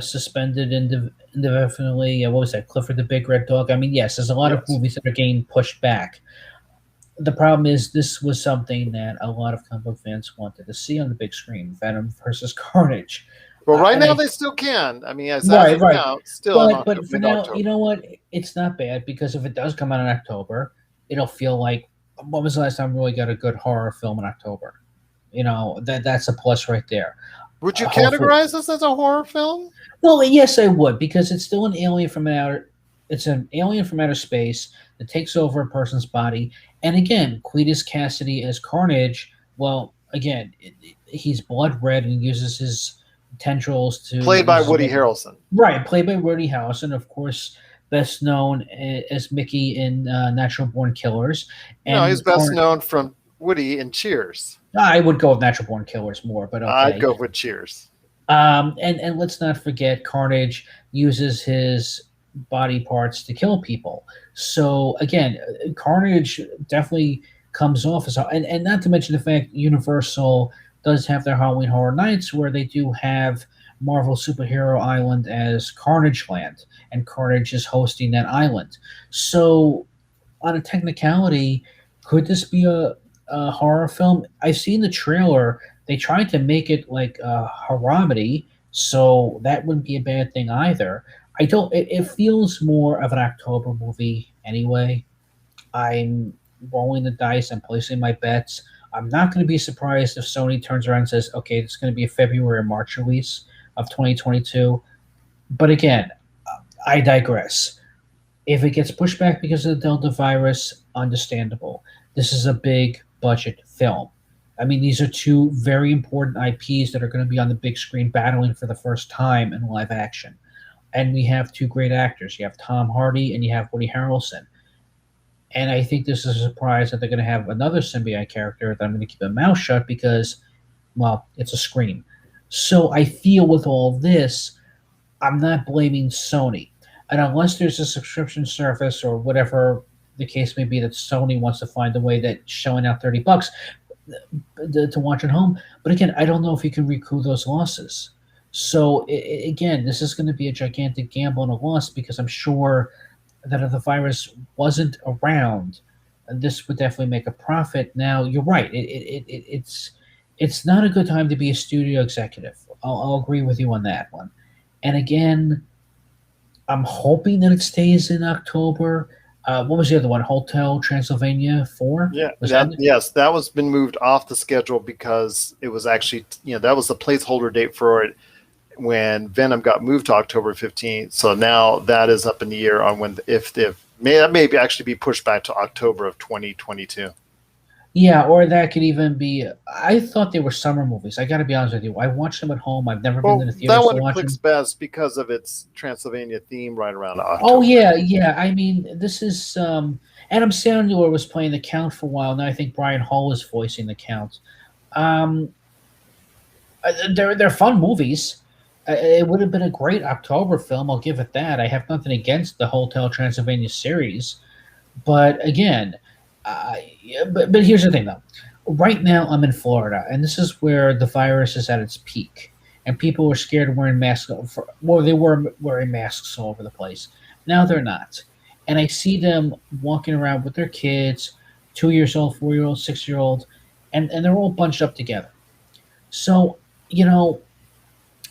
suspended indefinitely? What was that? Clifford the Big Red Dog? I mean, yes, there's a lot of movies that are getting pushed back. The problem is this was something that a lot of comic book fans wanted to see on the big screen. Venom versus Carnage. Well, right now they still can. I mean, as of right. now, still in But for now, mid-October. you know what? It's not bad because if it does come out in October, it'll feel like when was the last time we really got a good horror film in October? You know, that's a plus right there. Would you Hopefully, categorize this as a horror film? well, yes, I would because it's still an alien from outer. It's an alien from outer space that takes over a person's body, and again, Cletus Cassidy as Carnage. Well, again, he's blood red and uses his tendrils to Played by Woody Harrelson. Right, played by Woody Harrelson, of course, best known as Mickey in Natural Born Killers. And no, he's best known from Woody in Cheers. I would go with Natural Born Killers more, but okay. I'd go with Cheers. And let's not forget, Carnage uses his body parts to kill people. So again, Carnage definitely comes off as, and not to mention the fact Universal does have their Halloween Horror Nights where they do have Marvel Superhero Island as Carnage Land, and Carnage is hosting that island. So on a technicality, could this be a horror film? I've seen the trailer. They tried to make it like a haramity, so that wouldn't be a bad thing either. I don't. It feels more of an October movie anyway. I'm rolling the dice. I'm placing my bets. I'm not going to be surprised if Sony turns around and says, "Okay, it's going to be a February or March release of 2022." But again, I digress. If it gets pushed back because of the Delta virus, understandable. This is a big budget film. I mean, these are two very important IPs that are going to be on the big screen battling for the first time in live action. And we have two great actors. You have Tom Hardy and you have Woody Harrelson. And I think this is a surprise that they're going to have another symbiote character that I'm going to keep my mouth shut because, well, it's a Scream. So I feel with all this, I'm not blaming Sony. And unless there's a subscription service or whatever the case may be that Sony wants to find a way that shelling out $30 to watch at home. But again, I don't know if you can recoup those losses. So again, this is going to be a gigantic gamble and a loss because I'm sure that if the virus wasn't around, this would definitely make a profit. Now, you're right. It's not a good time to be a studio executive. I'll agree with you on that one. And again, I'm hoping that it stays in October. What was the other one? Hotel Transylvania 4? Yeah, that was been moved off the schedule because it was actually, that was the placeholder date for it when Venom got moved to October 15th. So now that is up in the air on when, that may actually be pushed back to October of 2022. Yeah, or that could even be. I thought they were summer movies. I got to be honest with you. I watched them at home. I've never been to the theaters that to one watch clicks them. best because of its Transylvania theme right around October. Oh yeah. I mean, this is Adam Sandler was playing the Count for a while. Now I think Brian Hull is voicing the Count. They're fun movies. It would have been a great October film. I'll give it that. I have nothing against the Hotel Transylvania series, but again. But here's the thing, though. Right now, I'm in Florida, and this is where the virus is at its peak, and people were scared of wearing masks. They were wearing masks all over the place. Now they're not, and I see them walking around with their kids, 2 years old, 4-year-old, 6-year-old, and they're all bunched up together. So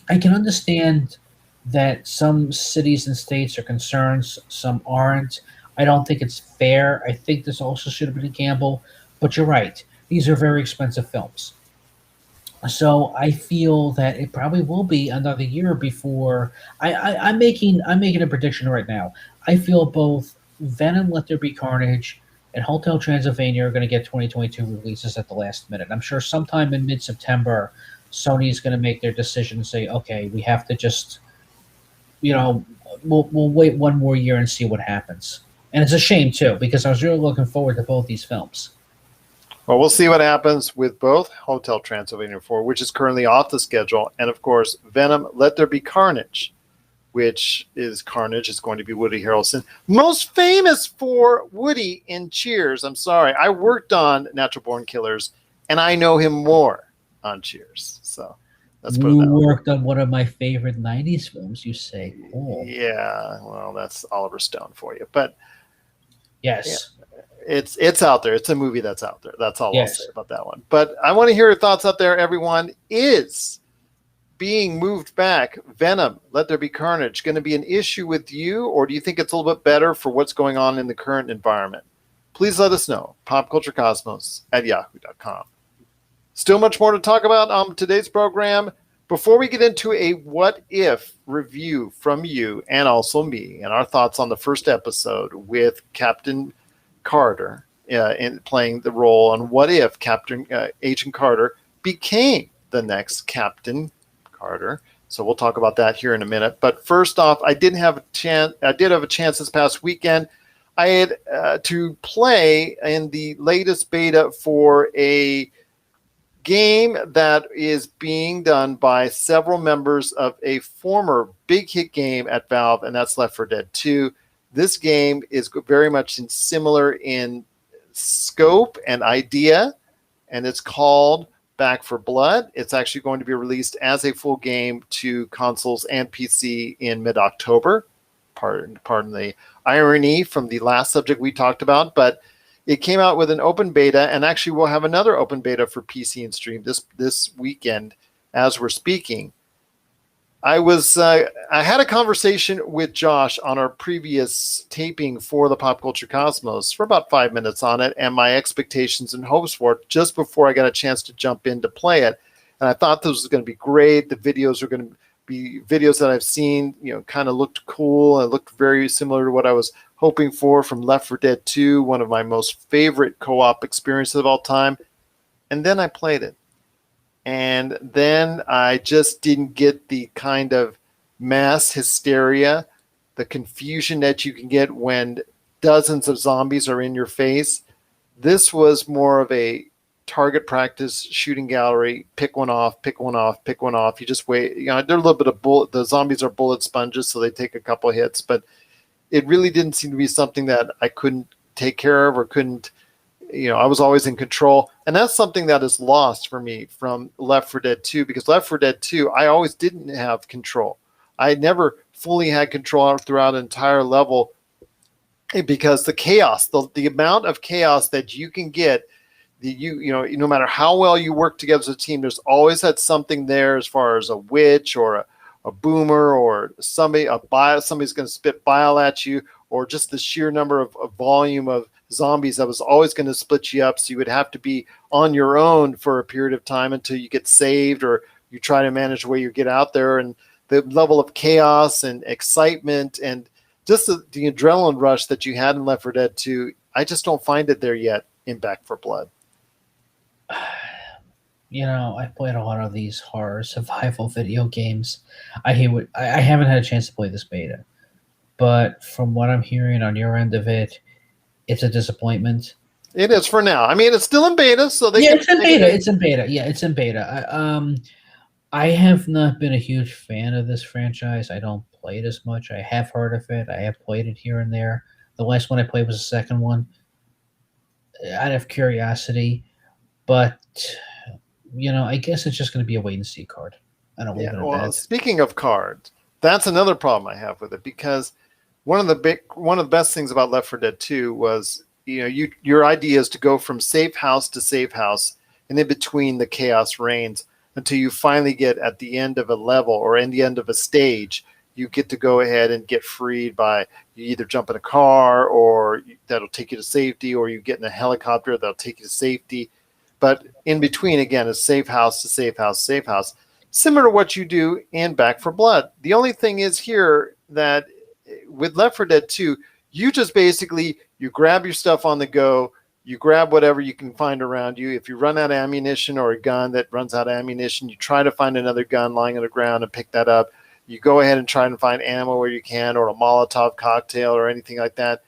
I can understand that some cities and states are concerned, some aren't. I don't think it's fair. I think this also should have been a gamble. But you're right. These are very expensive films. So I feel that it probably will be another year before I'm making a prediction right now. I feel both Venom, Let There Be Carnage, and Hotel Transylvania are going to get 2022 releases at the last minute. I'm sure sometime in mid-September, Sony is going to make their decision and say, okay, we have to just, we'll wait one more year and see what happens. And it's a shame, too, because I was really looking forward to both these films. Well, we'll see what happens with both Hotel Transylvania 4, which is currently off the schedule, and, of course, Venom, Let There Be Carnage, which is Carnage, is going to be Woody Harrelson. Most famous for Woody in Cheers. I'm sorry. I worked on Natural Born Killers, and I know him more on Cheers. So let's put it that way. You worked on one of my favorite 90s films, you say. Cool. Yeah, well, that's Oliver Stone for you. But yes. Yeah, it's out there. It's a movie that's out there. That's all Yes. I'll say about that one. But I want to hear your thoughts out there, everyone. Is being moved back, Venom, Let There Be Carnage, going to be an issue with you, or do you think it's a little bit better for what's going on in the current environment? Please let us know. popculturecosmos@yahoo.com. Still much more to talk about on today's program. Before we get into a what if review from you and also me and our thoughts on the first episode with Captain Carter in playing the role on what if Captain Agent Carter became the next Captain Carter. So we'll talk about that here in a minute. But first off, I did have a chance this past weekend. I had to play in the latest beta for a game that is being done by several members of a former big hit game at Valve, and that's Left 4 Dead 2. This game is very much similar in scope and idea, and it's called Back 4 Blood. It's actually going to be released as a full game to consoles and PC in mid-October. Pardon the irony from the last subject we talked about, but it came out with an open beta, and actually we'll have another open beta for PC and stream this weekend as we're speaking. I had a conversation with Josh on our previous taping for the Pop Culture Cosmos for about 5 minutes on it, and my expectations and hopes for it just before I got a chance to jump in to play it. And I thought this was going to be great. The videos are going to be videos that I've seen, kind of looked cool and looked very similar to what I was hoping for from Left 4 Dead 2, one of my most favorite co-op experiences of all time. And then I played it. And then I just didn't get the kind of mass hysteria, the confusion that you can get when dozens of zombies are in your face. This was more of a target practice shooting gallery. Pick one off, pick one off, pick one off. You just wait. They're a little bit of bullet. The zombies are bullet sponges, so they take a couple hits. But it really didn't seem to be something that I couldn't take care of or couldn't. I was always in control. And that's something that is lost for me from Left 4 Dead 2, because Left 4 Dead 2, I always didn't have control. I never fully had control throughout an entire level because the chaos, the amount of chaos that you can get, no matter how well you work together as a team, there's always that something there as far as a witch or a boomer or somebody's going to spit bile at you, or just the sheer number of volume of zombies that was always going to split you up. So you would have to be on your own for a period of time until you get saved, or you try to manage the way you get out there. And the level of chaos and excitement and just the adrenaline rush that you had in Left 4 Dead 2, I just don't find it there yet in Back 4 Blood. I played a lot of these horror survival video games. I haven't had a chance to play this beta, but from what I'm hearing on your end of it, it's a disappointment. It is for now. I mean, it's still in beta, so it's in beta. It's in beta. Yeah, it's in beta. I have not been a huge fan of this franchise. I don't play it as much. I have heard of it. I have played it here and there. The last one I played was the second one, out of curiosity. But I guess it's just going to be a wait and see card. I don't leave it at that. Speaking of cards, that's another problem I have with it, because one of the best things about Left 4 Dead 2 was, your idea is to go from safe house to safe house, and in between the chaos reigns until you finally get at the end of a level or in the end of a stage, you get to go ahead and get freed by, you either jump in a car or that'll take you to safety, or you get in a helicopter that'll take you to safety. But in between, again, is safe house to safe house, safe house, similar to what you do in Back 4 Blood. The only thing is here that with Left 4 Dead 2, you just basically, you grab your stuff on the go, you grab whatever you can find around you. If you run out of ammunition or a gun that runs out of ammunition, you try to find another gun lying on the ground and pick that up. You go ahead and try and find ammo where you can, or a Molotov cocktail or anything like that.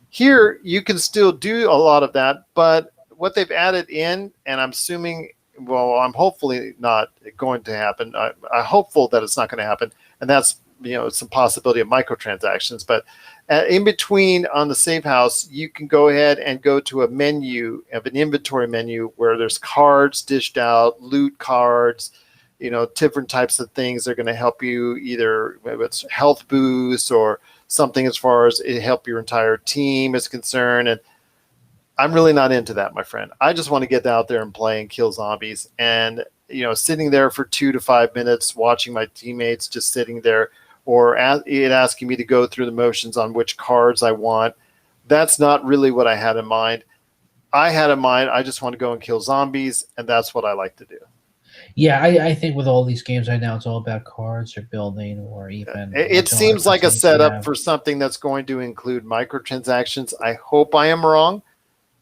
Here, you can still do a lot of that, but what they've added in, and I'm assuming, I'm hopefully not going to happen. I'm hopeful that it's not going to happen, and that's some possibility of microtransactions. But in between on the Save House, you can go ahead and go to a menu of an inventory menu where there's cards dished out, loot cards, different types of things that are going to help you either with health boosts or something as far as it help your entire team is concerned. And I'm really not into that, my friend. I just want to get out there and play and kill zombies. And, sitting there for 2 to 5 minutes, watching my teammates just sitting there, or it asking me to go through the motions on which cards I want. That's not really what I had in mind. I just want to go and kill zombies, and that's what I like to do. Yeah, I think with all these games right now, it's all about cards or building or even... It seems like a setup for something that's going to include microtransactions. I hope I am wrong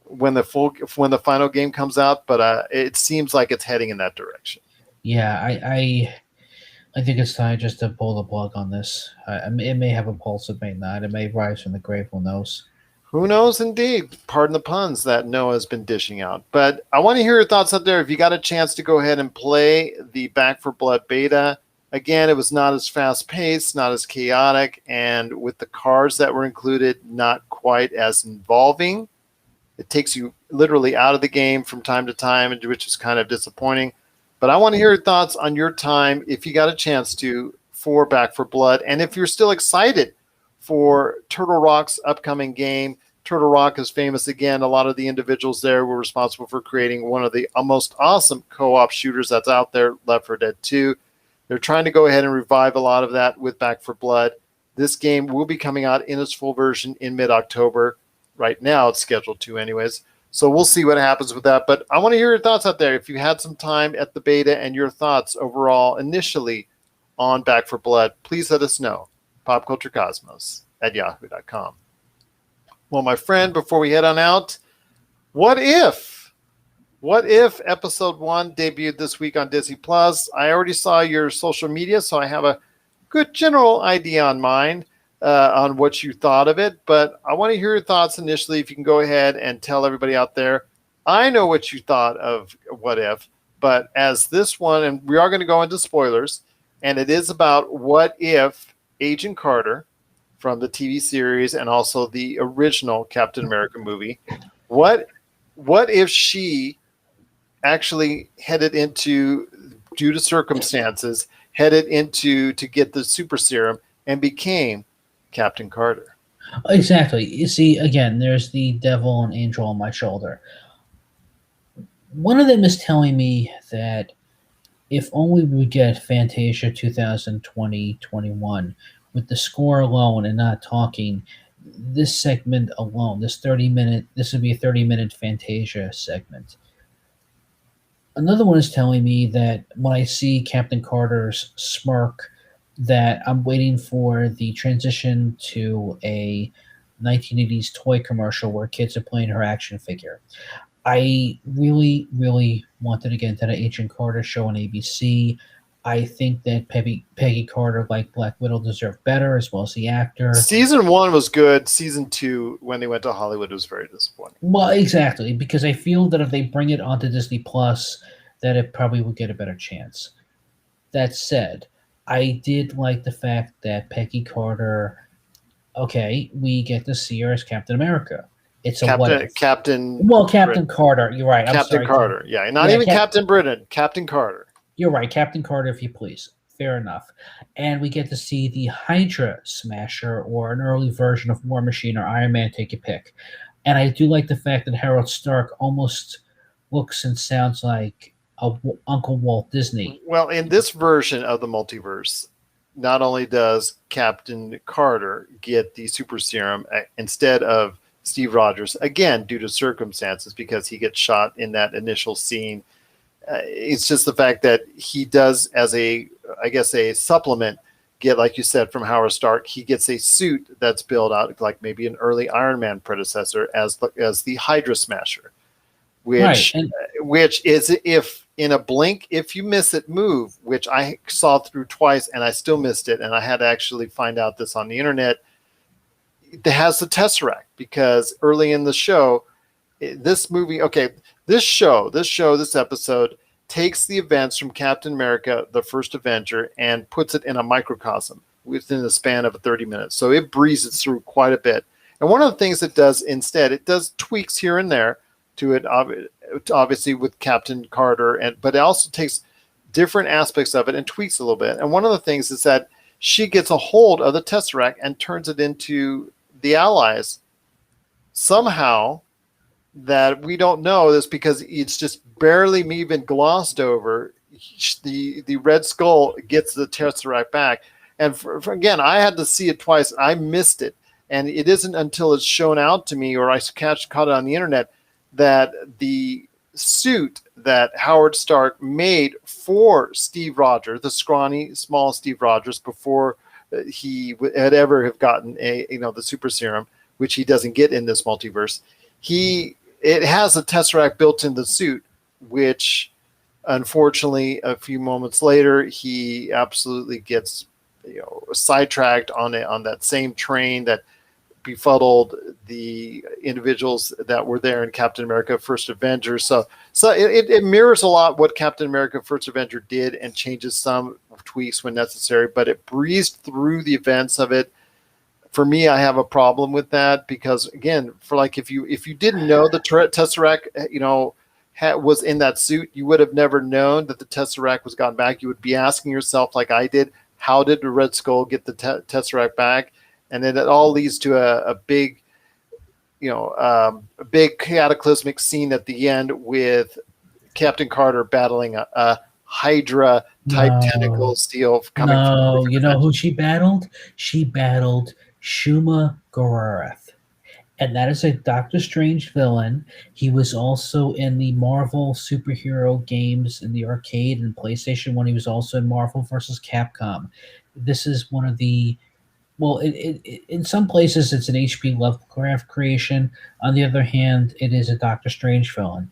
when the final game comes out, but it seems like it's heading in that direction. Yeah, I think it's time just to pull the plug on this. It may have a pulse, it may not. It may rise from the grave, who knows? Who knows, indeed. Pardon the puns that Noah's been dishing out. But I want to hear your thoughts out there. If you got a chance to go ahead and play the Back 4 Blood beta, again, it was not as fast-paced, not as chaotic, and with the cards that were included, not quite as involving. It takes you literally out of the game from time to time, which is kind of disappointing. But I want to hear your thoughts on your time, if you got a chance to, for Back 4 Blood, and if you're still excited for Turtle Rock's upcoming game. Turtle Rock is famous again. A lot of the individuals there were responsible for creating one of the most awesome co-op shooters that's out there, Left 4 Dead 2. They're trying to go ahead and revive a lot of that with Back 4 Blood. This game will be coming out in its full version in mid-October. Right now, it's scheduled to anyways. So we'll see what happens with that. But I want to hear your thoughts out there. If you had some time at the beta and your thoughts overall initially on Back 4 Blood, please let us know. popculturecosmos@yahoo.com. Well, my friend, before we head on out, what if episode 1 debuted this week on Disney Plus? I already saw your social media, so I have a good general idea on mine on what you thought of it. But I want to hear your thoughts initially. If you can go ahead and tell everybody out there. I know what you thought of What If, but as this one, and we are going to go into spoilers, and it is about what if Agent Carter from the TV series and also the original Captain America movie, what if she actually headed into, due to circumstances, to get the super serum and became Captain Carter? Exactly. You see, again, there's the devil and angel on my shoulder. One of them is telling me that if only we get Fantasia 2020-21 with the score alone and not talking, this segment alone, this would be a 30-minute Fantasia segment. Another one is telling me that when I see Captain Carter's smirk, that I'm waiting for the transition to a 1980s toy commercial where kids are playing her action figure. I really, really wanted to get into the Agent Carter show on ABC. I think that Peggy Carter, like Black Widow, deserved better, as well as the actor. Season 1 was good. Season 2, when they went to Hollywood, was very disappointing. Well, exactly, because I feel that if they bring it onto Disney Plus, that it probably would get a better chance. That said, I did like the fact that Peggy Carter, okay, we get to see her as Captain America. It's Captain Carter. You're right. Captain Carter. Yeah, not even Captain Britain. Captain Carter. You're right, Captain Carter, if you please. Fair enough. And we get to see the Hydra Smasher, or an early version of War Machine or Iron Man, take your pick. And I do like the fact that Harold Stark almost looks and sounds like Uncle Walt Disney. Well, in this version of the multiverse, not only does Captain Carter get the super serum instead of Steve Rogers, again, due to circumstances, because he gets shot in that initial scene. It's just the fact that he does, as a supplement, get, like you said, from Howard Stark, he gets a suit that's built out like maybe an early Iron Man predecessor as the Hydra Smasher, which is, if in a blink, if you miss it, move, which I saw through twice and I still missed it, and I had to actually find out this on the internet. It has the Tesseract, because early in the show, this episode takes the events from Captain America, the First Avenger, and puts it in a microcosm, within the span of 30 minutes. So it breezes through quite a bit. And one of the things it does instead, it does tweaks here and there to it, obviously with Captain Carter, but it also takes different aspects of it and tweaks a little bit. And one of the things is that she gets a hold of the Tesseract and turns it into the Allies. Somehow, that we don't know this because it's just barely even glossed over. The Red Skull gets the Tesseract back. And again, I had to see it twice. I missed it. And it isn't until it's shown out to me or I caught it on the internet that the suit that Howard Stark made for Steve Rogers, the scrawny, small Steve Rogers, before he had ever have gotten the super serum, which he doesn't get in this multiverse. It has a Tesseract built in the suit, which unfortunately a few moments later he absolutely gets sidetracked on that same train that befuddled the individuals that were there in Captain America First Avenger. So it mirrors a lot what Captain America First Avenger did and changes some tweaks when necessary, but it breezed through the events of it. For me, I have a problem with that because, again, if you didn't know the Tesseract, was in that suit, you would have never known that the Tesseract was gotten back. You would be asking yourself, like I did, how did the Red Skull get the Tesseract back? And then it all leads to a big, a big cataclysmic scene at the end with Captain Carter battling a Hydra type tentacle steel coming from. You know who she battled? She battled Shuma Gorath. And that is a Doctor Strange villain. He was also in the Marvel superhero games in the arcade and PlayStation 1. He was also in Marvel vs. Capcom. This is one of the... Well, in some places, it's an H.P. Lovecraft creation. On the other hand, it is a Doctor Strange villain.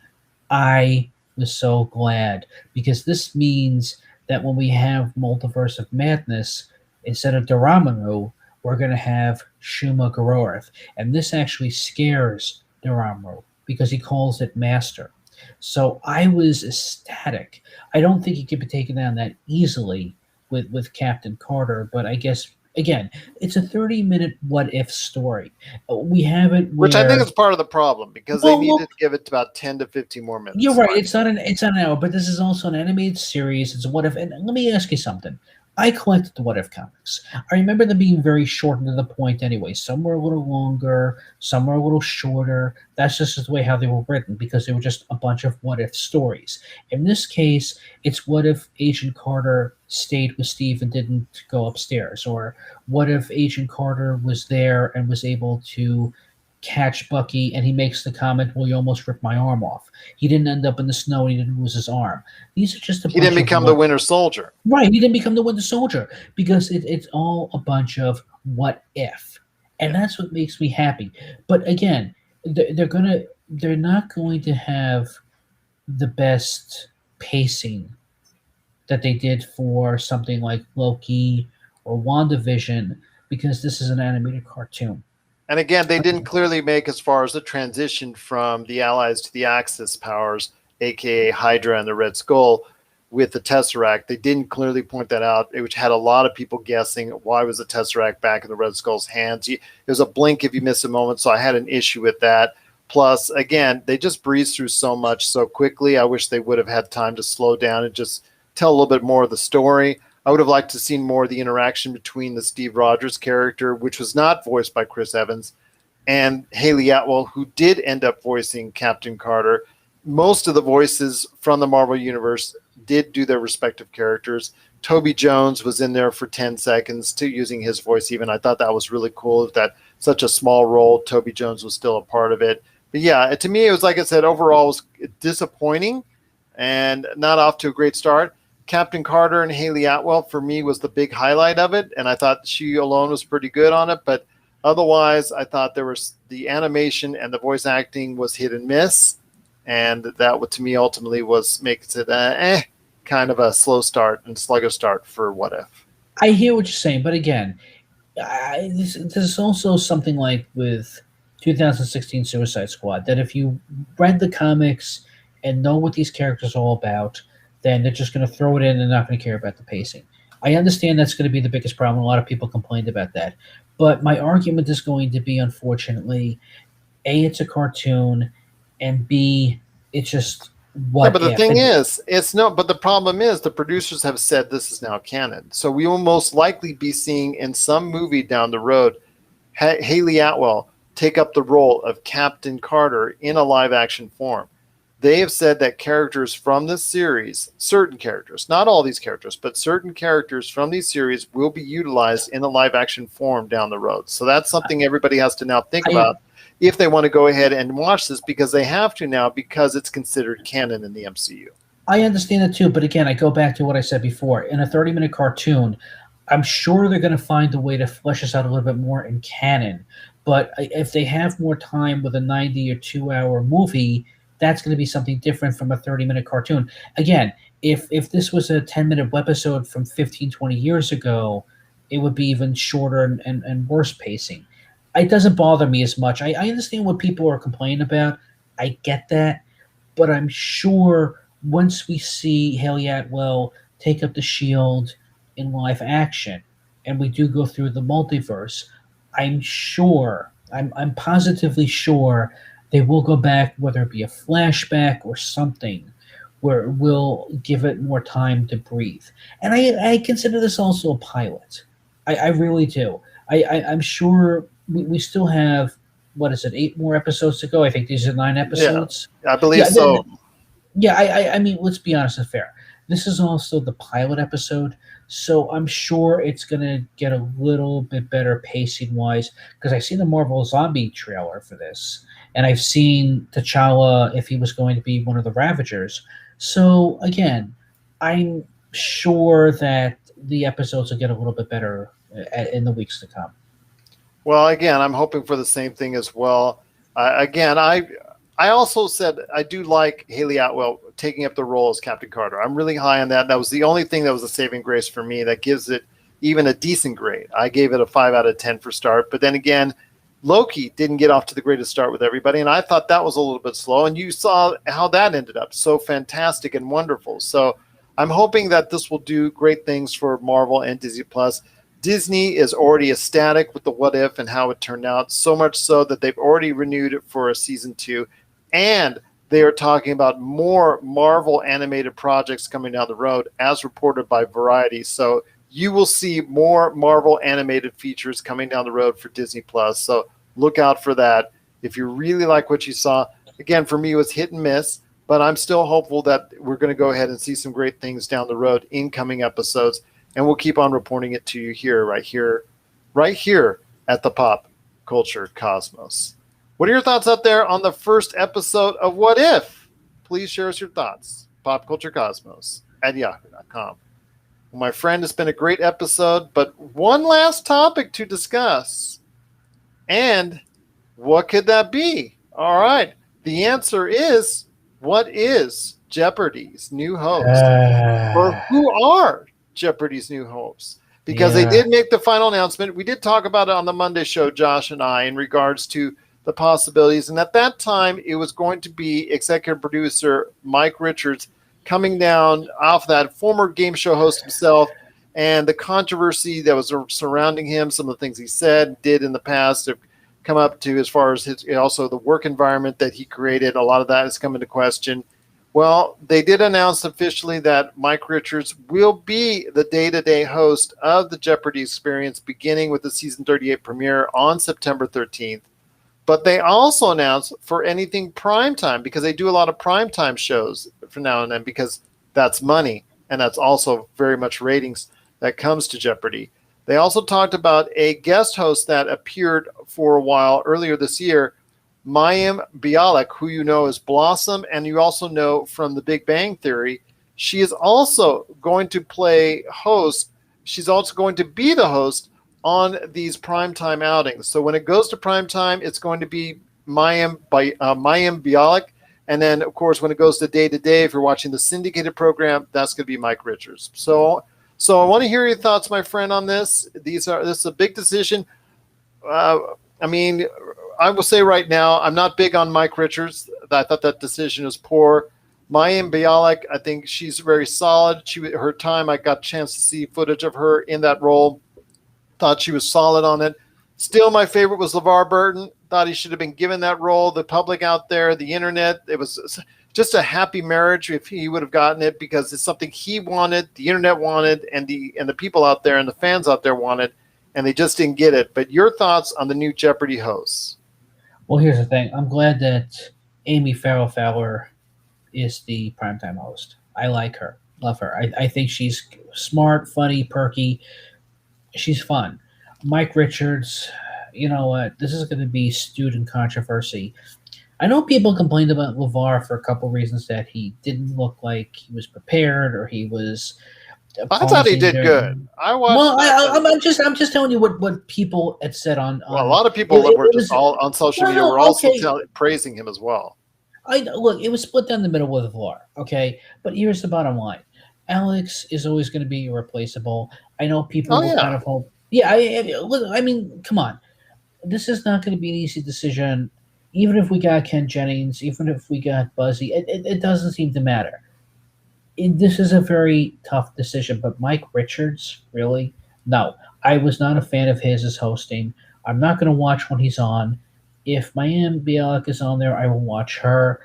I was so glad, because this means that when we have Multiverse of Madness, instead of Dormammu, we're going to have Shuma Gorath. And this actually scares Dormammu because he calls it Master. So I was ecstatic. I don't think he could be taken down that easily with Captain Carter, but I guess, again, it's a 30-minute what-if story. We have it where, which I think is part of the problem, because they needed to give it about 10 to 15 more minutes. You're right. It's not an hour, but this is also an animated series. It's a what-if. And let me ask you something. I collected the What If comics. I remember them being very short and to the point anyway. Some were a little longer, some were a little shorter. That's just the way how they were written, because they were just a bunch of what if stories. In this case, it's what if Agent Carter stayed with Steve and didn't go upstairs, or what if Agent Carter was there and was able to catch Bucky, and he makes the comment, well, you almost ripped my arm off. He didn't end up in the snow, and he didn't lose his arm. These are just he didn't become the Winter Soldier. Right, he didn't become the Winter Soldier, because it's all a bunch of what if. And that's what makes me happy. But again, they're not going to have the best pacing that they did for something like Loki or WandaVision, because this is an animated cartoon. And again, they didn't clearly make as far as the transition from the Allies to the Axis powers, a.k.a. Hydra and the Red Skull, with the Tesseract. They didn't clearly point that out, which had a lot of people guessing, why was the Tesseract back in the Red Skull's hands? It was a blink if you miss a moment, so I had an issue with that. Plus, again, they just breezed through so much so quickly. I wish they would have had time to slow down and just tell a little bit more of the story. I would have liked to see more of the interaction between the Steve Rogers character, which was not voiced by Chris Evans, and Haley Atwell, who did end up voicing Captain Carter. Most of the voices from the Marvel Universe did do their respective characters. Toby Jones was in there for 10 seconds too, using his voice even. I thought that was really cool that such a small role, Toby Jones was still a part of it. But yeah, to me, it was, like I said, overall it was disappointing and not off to a great start. Captain Carter and Haley Atwell, for me, was the big highlight of it, and I thought she alone was pretty good on it. But otherwise, I thought there was the animation and the voice acting was hit and miss, and that, to me, ultimately makes it kind of a slow start and sluggish start for What If. I hear what you're saying, but again, this is also something like with 2016 Suicide Squad, that if you read the comics and know what these characters are all about, then they're just going to throw it in and not going to care about the pacing. I understand that's going to be the biggest problem. A lot of people complained about that. But my argument is going to be, unfortunately, A, it's a cartoon, and B, it's just Yeah, what but the if. thing And is, it's no. But the problem is, the producers have said this is now canon. So we will most likely be seeing in some movie down the road, Haley Atwell take up the role of Captain Carter in a live-action form. They have said that characters from this series, certain characters, not all these characters, but certain characters from these series will be utilized in a live-action form down the road. So that's something everybody has to now think I, about if they want to go ahead and watch this, because they have to now, because it's considered canon in the MCU. I understand it too, but again, I go back to what I said before. In a 30-minute cartoon, I'm sure they're going to find a way to flesh this out a little bit more in canon. But if they have more time with a 90 or 2 hour movie, that's going to be something different from a 30-minute cartoon. Again, if this was a 10-minute webisode from 15, 20 years ago, it would be even shorter and worse pacing. It doesn't bother me as much. I understand what people are complaining about. I get that. But I'm sure once we see Haley Atwell take up the shield in live action and we do go through the multiverse, I'm positively sure they will go back, whether it be a flashback or something, where we'll give it more time to breathe. And I consider this also a pilot. I really do. I'm sure we still have, what is it, 8 more episodes to go? I think these are 9 episodes. Yeah, I believe Yeah, so. yeah. I mean, let's be honest and fair. This is also the pilot episode, so I'm sure it's gonna get a little bit better pacing wise. Because I've seen the Marvel Zombie trailer for this, and I've seen T'Challa if he was going to be one of the Ravagers. So again, I'm sure that the episodes will get a little bit better in the weeks to come. Well, again, I'm hoping for the same thing as well. Again, I also said I do like Haley Atwell taking up the role as Captain Carter. I'm really high on that. That was the only thing that was a saving grace for me that gives it even a decent grade. I gave it a 5 out of 10 for start. But then again, Loki didn't get off to the greatest start with everybody, and I thought that was a little bit slow. And you saw how that ended up, so fantastic and wonderful. So I'm hoping that this will do great things for Marvel and Disney Plus. Disney is already ecstatic with the What If and how it turned out, so much so that they've already renewed it for a season 2, and they are talking about more Marvel animated projects coming down the road, as reported by Variety. So you will see more Marvel animated features coming down the road for Disney Plus. So look out for that. If you really like what you saw, again, for me, it was hit and miss, but I'm still hopeful that we're going to go ahead and see some great things down the road in coming episodes. And we'll keep on reporting it to you right here at the Pop Culture Cosmos. What are your thoughts out there on the first episode of What If? Please share us your thoughts. popculturecosmos@yahoo.com. Well, my friend, it's been a great episode, but one last topic to discuss. And what could that be? All right. The answer is, what is Jeopardy's new host? Or who are Jeopardy's new hosts? Because they did make the final announcement. We did talk about it on the Monday show, Josh and I, in regards to the possibilities. And at that time, it was going to be executive producer Mike Richards coming down off that, former game show host himself, and the controversy that was surrounding him, some of the things he said, did in the past have come up to, as far as his, also the work environment that he created. A lot of that has come into question. Well, they did announce officially that Mike Richards will be the day-to-day host of the Jeopardy experience, beginning with the season 38 premiere on September 13th. But they also announced for anything primetime, because they do a lot of primetime shows from now and then, because that's money, and that's also very much ratings that comes to Jeopardy. They also talked about a guest host that appeared for a while earlier this year, Mayim Bialik, who you know as Blossom, and you also know from The Big Bang Theory. She is also going to play host. She's also going to be the host on these primetime outings. So when it goes to primetime, it's going to be Mayim Bialik. And then, of course, when it goes to day-to-day, if you're watching the syndicated program, that's going to be Mike Richards. So I want to hear your thoughts, my friend, on this. This is a big decision. I mean, I will say right now, I'm not big on Mike Richards. I thought that decision was poor. Mayim Bialik, I think she's very solid. Her time, I got a chance to see footage of her in that role. Thought she was solid on it. Still, my favorite was LeVar Burton. Thought he should have been given that role. The public out there, the internet, it was just a happy marriage if he would have gotten it, because it's something he wanted, the internet wanted, and the people out there and the fans out there wanted, and they just didn't get it. But your thoughts on the new Jeopardy hosts? Well, here's the thing. I'm glad that Amy Farrell Fowler is the primetime host. I like her. Love her. I think she's smart, funny, perky. She's fun. Mike Richards, you know what? This is going to be stewed in controversy. I know people complained about LeVar for a couple reasons, that he didn't look like he was prepared, or he was. I thought he did good. I watched. Well, I'm just telling you what people had said on. Well, a lot of people were just all on social media were also praising him as well. Look, it was split down the middle with LeVar, okay? But here's the bottom line. Alex is always going to be irreplaceable. I know people will kind of hope. Yeah, I mean, come on. This is not going to be an easy decision. Even if we got Ken Jennings, even if we got Buzzy, it doesn't seem to matter. This is a very tough decision. But Mike Richards, really? No. I was not a fan of his as hosting. I'm not going to watch when he's on. If Mayim Bialik is on there, I will watch her.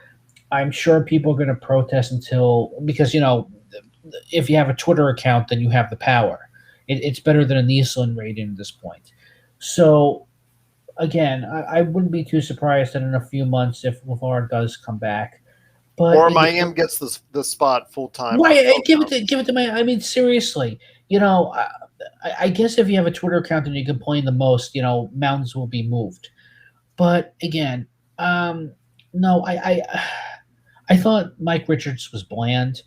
I'm sure people are going to protest because, you know, if you have a Twitter account, then you have the power. It's better than a Nielsen rating at this point. So, again, I wouldn't be too surprised that in a few months if LeVar does come back. But or Mayim gets the spot full time. Right, give it to Mayim. I mean, seriously, you know, I guess if you have a Twitter account and you complain the most, you know, mountains will be moved. But again, no, I thought Mike Richards was bland.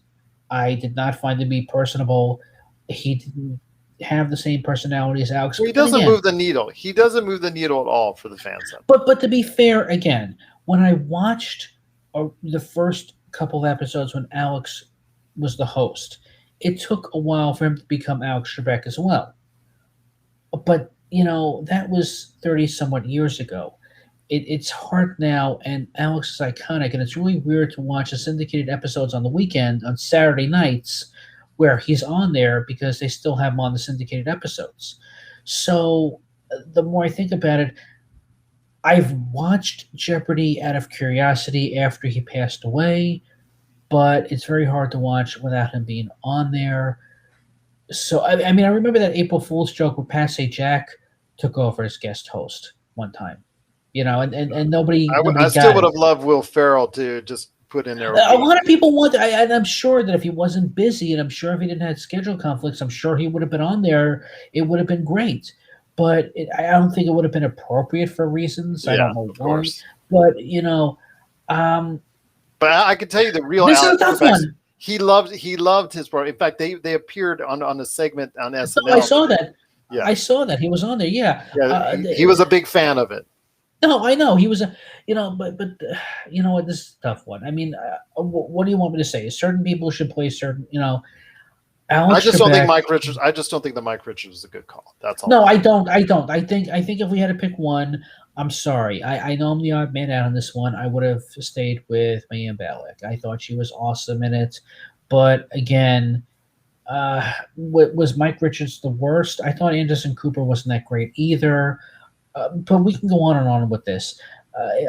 I did not find him to be personable. He didn't have the same personality as Alex. Well, he doesn't move the needle. He doesn't move the needle at all for the fans. But to be fair, again, when I watched the first couple of episodes when Alex was the host, it took a while for him to become Alex Trebek as well. But, you know, that was 30-somewhat years ago. It's hard now, and Alex is iconic, and it's really weird to watch the syndicated episodes on the weekend, on Saturday nights, where he's on there because they still have him on the syndicated episodes. So the more I think about it, I've watched Jeopardy out of curiosity after he passed away, but it's very hard to watch without him being on there. So, I mean, I remember that April Fool's joke where Patsy Jack took over as guest host one time. You know, and nobody. I still would have loved Will Ferrell to just put in there. A lot of people want, and I'm sure that if he wasn't busy, and I'm sure if he didn't have schedule conflicts, I'm sure he would have been on there. It would have been great, but I don't think it would have been appropriate for reasons. I don't know why, but you know. But I can tell you the real. This is a tough one. He loved his part. In fact, they appeared on a segment on SNL. I saw that. Yeah, I saw that he was on there. Yeah, he was a big fan of it. No, I know he was a, you know, but you know what? This is a tough one. I mean, what do you want me to say? Certain people should play certain, you know. I just don't think Mike Richards. I just don't think that Mike Richards is a good call. That's all. No, I don't. I think if we had to pick one, I'm sorry. I know I'm the odd man out on this one. I would have stayed with Mayim Bialik. I thought she was awesome in it, but again, was Mike Richards the worst? I thought Anderson Cooper wasn't that great either. But we can go on and on with this.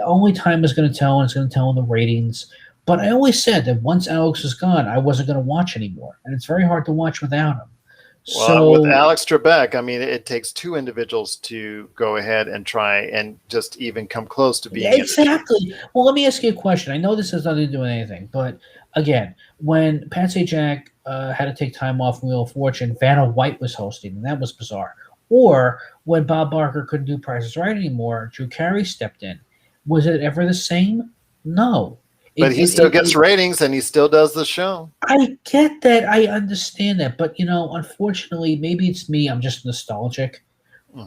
Only time is going to tell, and it's going to tell in the ratings. But I always said that once Alex was gone, I wasn't going to watch anymore. And it's very hard to watch without him. Well, with Alex Trebek, I mean, it takes two individuals to go ahead and try and just even come close to being exactly. Well, let me ask you a question. I know this has nothing to do with anything, but again, when Patsy Jack had to take time off from Wheel of Fortune, Vanna White was hosting, and that was bizarre. Or when Bob Barker couldn't do Price is Right anymore, Drew Carey stepped in. Was it ever the same? No. But he still gets ratings, and he still does the show. I get that. I understand that. But, you know, unfortunately, maybe it's me. I'm just nostalgic.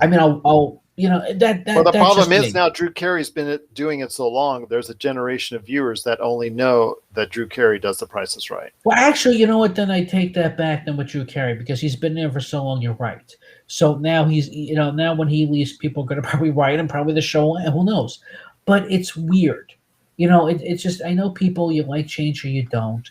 I mean, I'll you know, that. Well, the problem is now Drew Carey's been doing it so long, there's a generation of viewers that only know that Drew Carey does the Price is Right. Well, actually, you know what? Then I take that back then with Drew Carey, because he's been there for so long. You're right. So now he's, you know, now when he leaves, people are going to probably write him, probably the show, and who knows. But it's weird. it's just, I know people, you like change or you don't,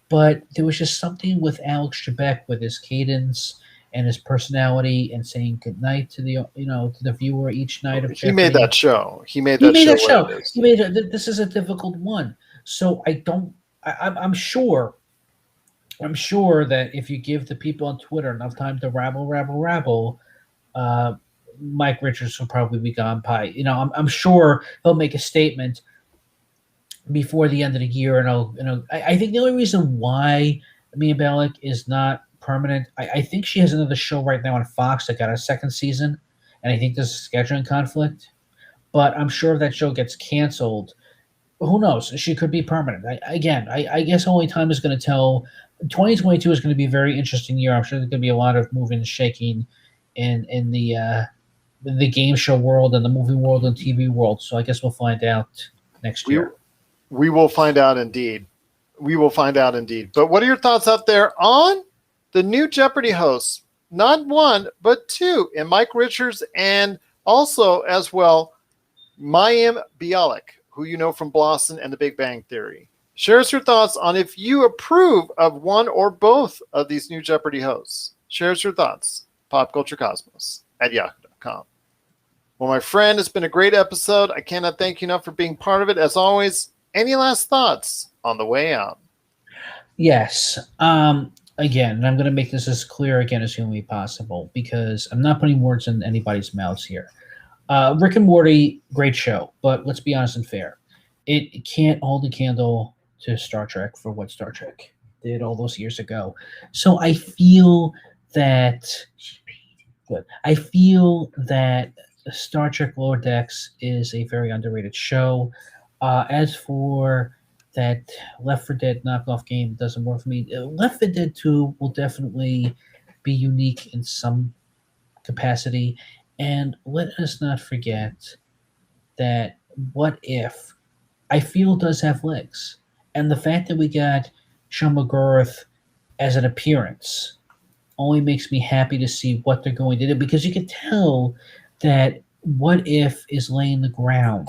but there was just something with Alex Trebek with his cadence and his personality and saying goodnight to the viewer each night of He made that Jeopardy. show. He made He that made show that what show. it is. He made this is a difficult one. So I don't. I'm sure. I'm sure that if you give the people on Twitter enough time to rabble, uh, Mike Richards will probably be gone by. I'm sure he'll make a statement before the end of the year, and I think the only reason why Mia Balick is not permanent, I think she has another show right now on Fox that got a second season, and I think there's a scheduling conflict. But I'm sure if that show gets canceled, who knows? She could be permanent. I guess only time is going to tell. 2022 is going to be a very interesting year. I'm sure there's going to be a lot of moving and shaking in the game show world and the movie world and TV world. So I guess we'll find out next We year. we will find out indeed. We will find out indeed. But what are your thoughts out there on the new Jeopardy hosts? Not one, but two, and Mike Richards, and also as well, Mayim Bialik, who you know from Blossom and The Big Bang Theory. Share us your thoughts on if you approve of one or both of these new Jeopardy hosts. Share us your thoughts. PopCultureCosmos@yahoo.com. Well, my friend, it's been a great episode. I cannot thank you enough for being part of it. As always, any last thoughts on the way out? Yes. Again, and I'm going to make this as clear again as humanly possible because I'm not putting words in anybody's mouths here. Rick and Morty, great show, but let's be honest and fair. It can't hold a candle to Star Trek for what Star Trek did all those years ago. So I feel that Star Trek Lower Decks is a very underrated show. As for that Left 4 Dead knockoff game, doesn't work for me. Left 4 Dead 2 will definitely be unique in some capacity. And let us not forget that What If, I feel, does have legs. And the fact that we got Sean McGurth as an appearance only makes me happy to see what they're going to do because you can tell that What If is laying the ground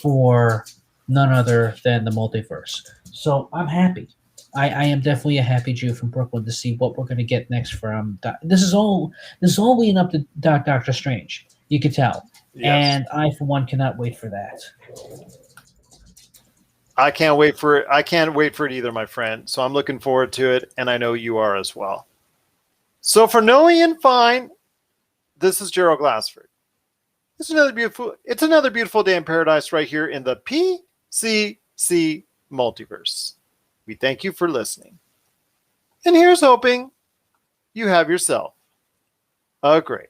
for none other than the multiverse. So I'm happy. I am definitely a happy Jew from Brooklyn to see what we're going to get next from. This is all leading up to Doctor Strange. You could tell, Yes. and I for one cannot wait for that. I can't wait for it. I can't wait for it either, my friend. So I'm looking forward to it, and I know you are as well. So for Noe and Fine, this is Gerald Glassford. It's another beautiful day in paradise right here in the PCC multiverse. We thank you for listening. And here's hoping you have yourself a great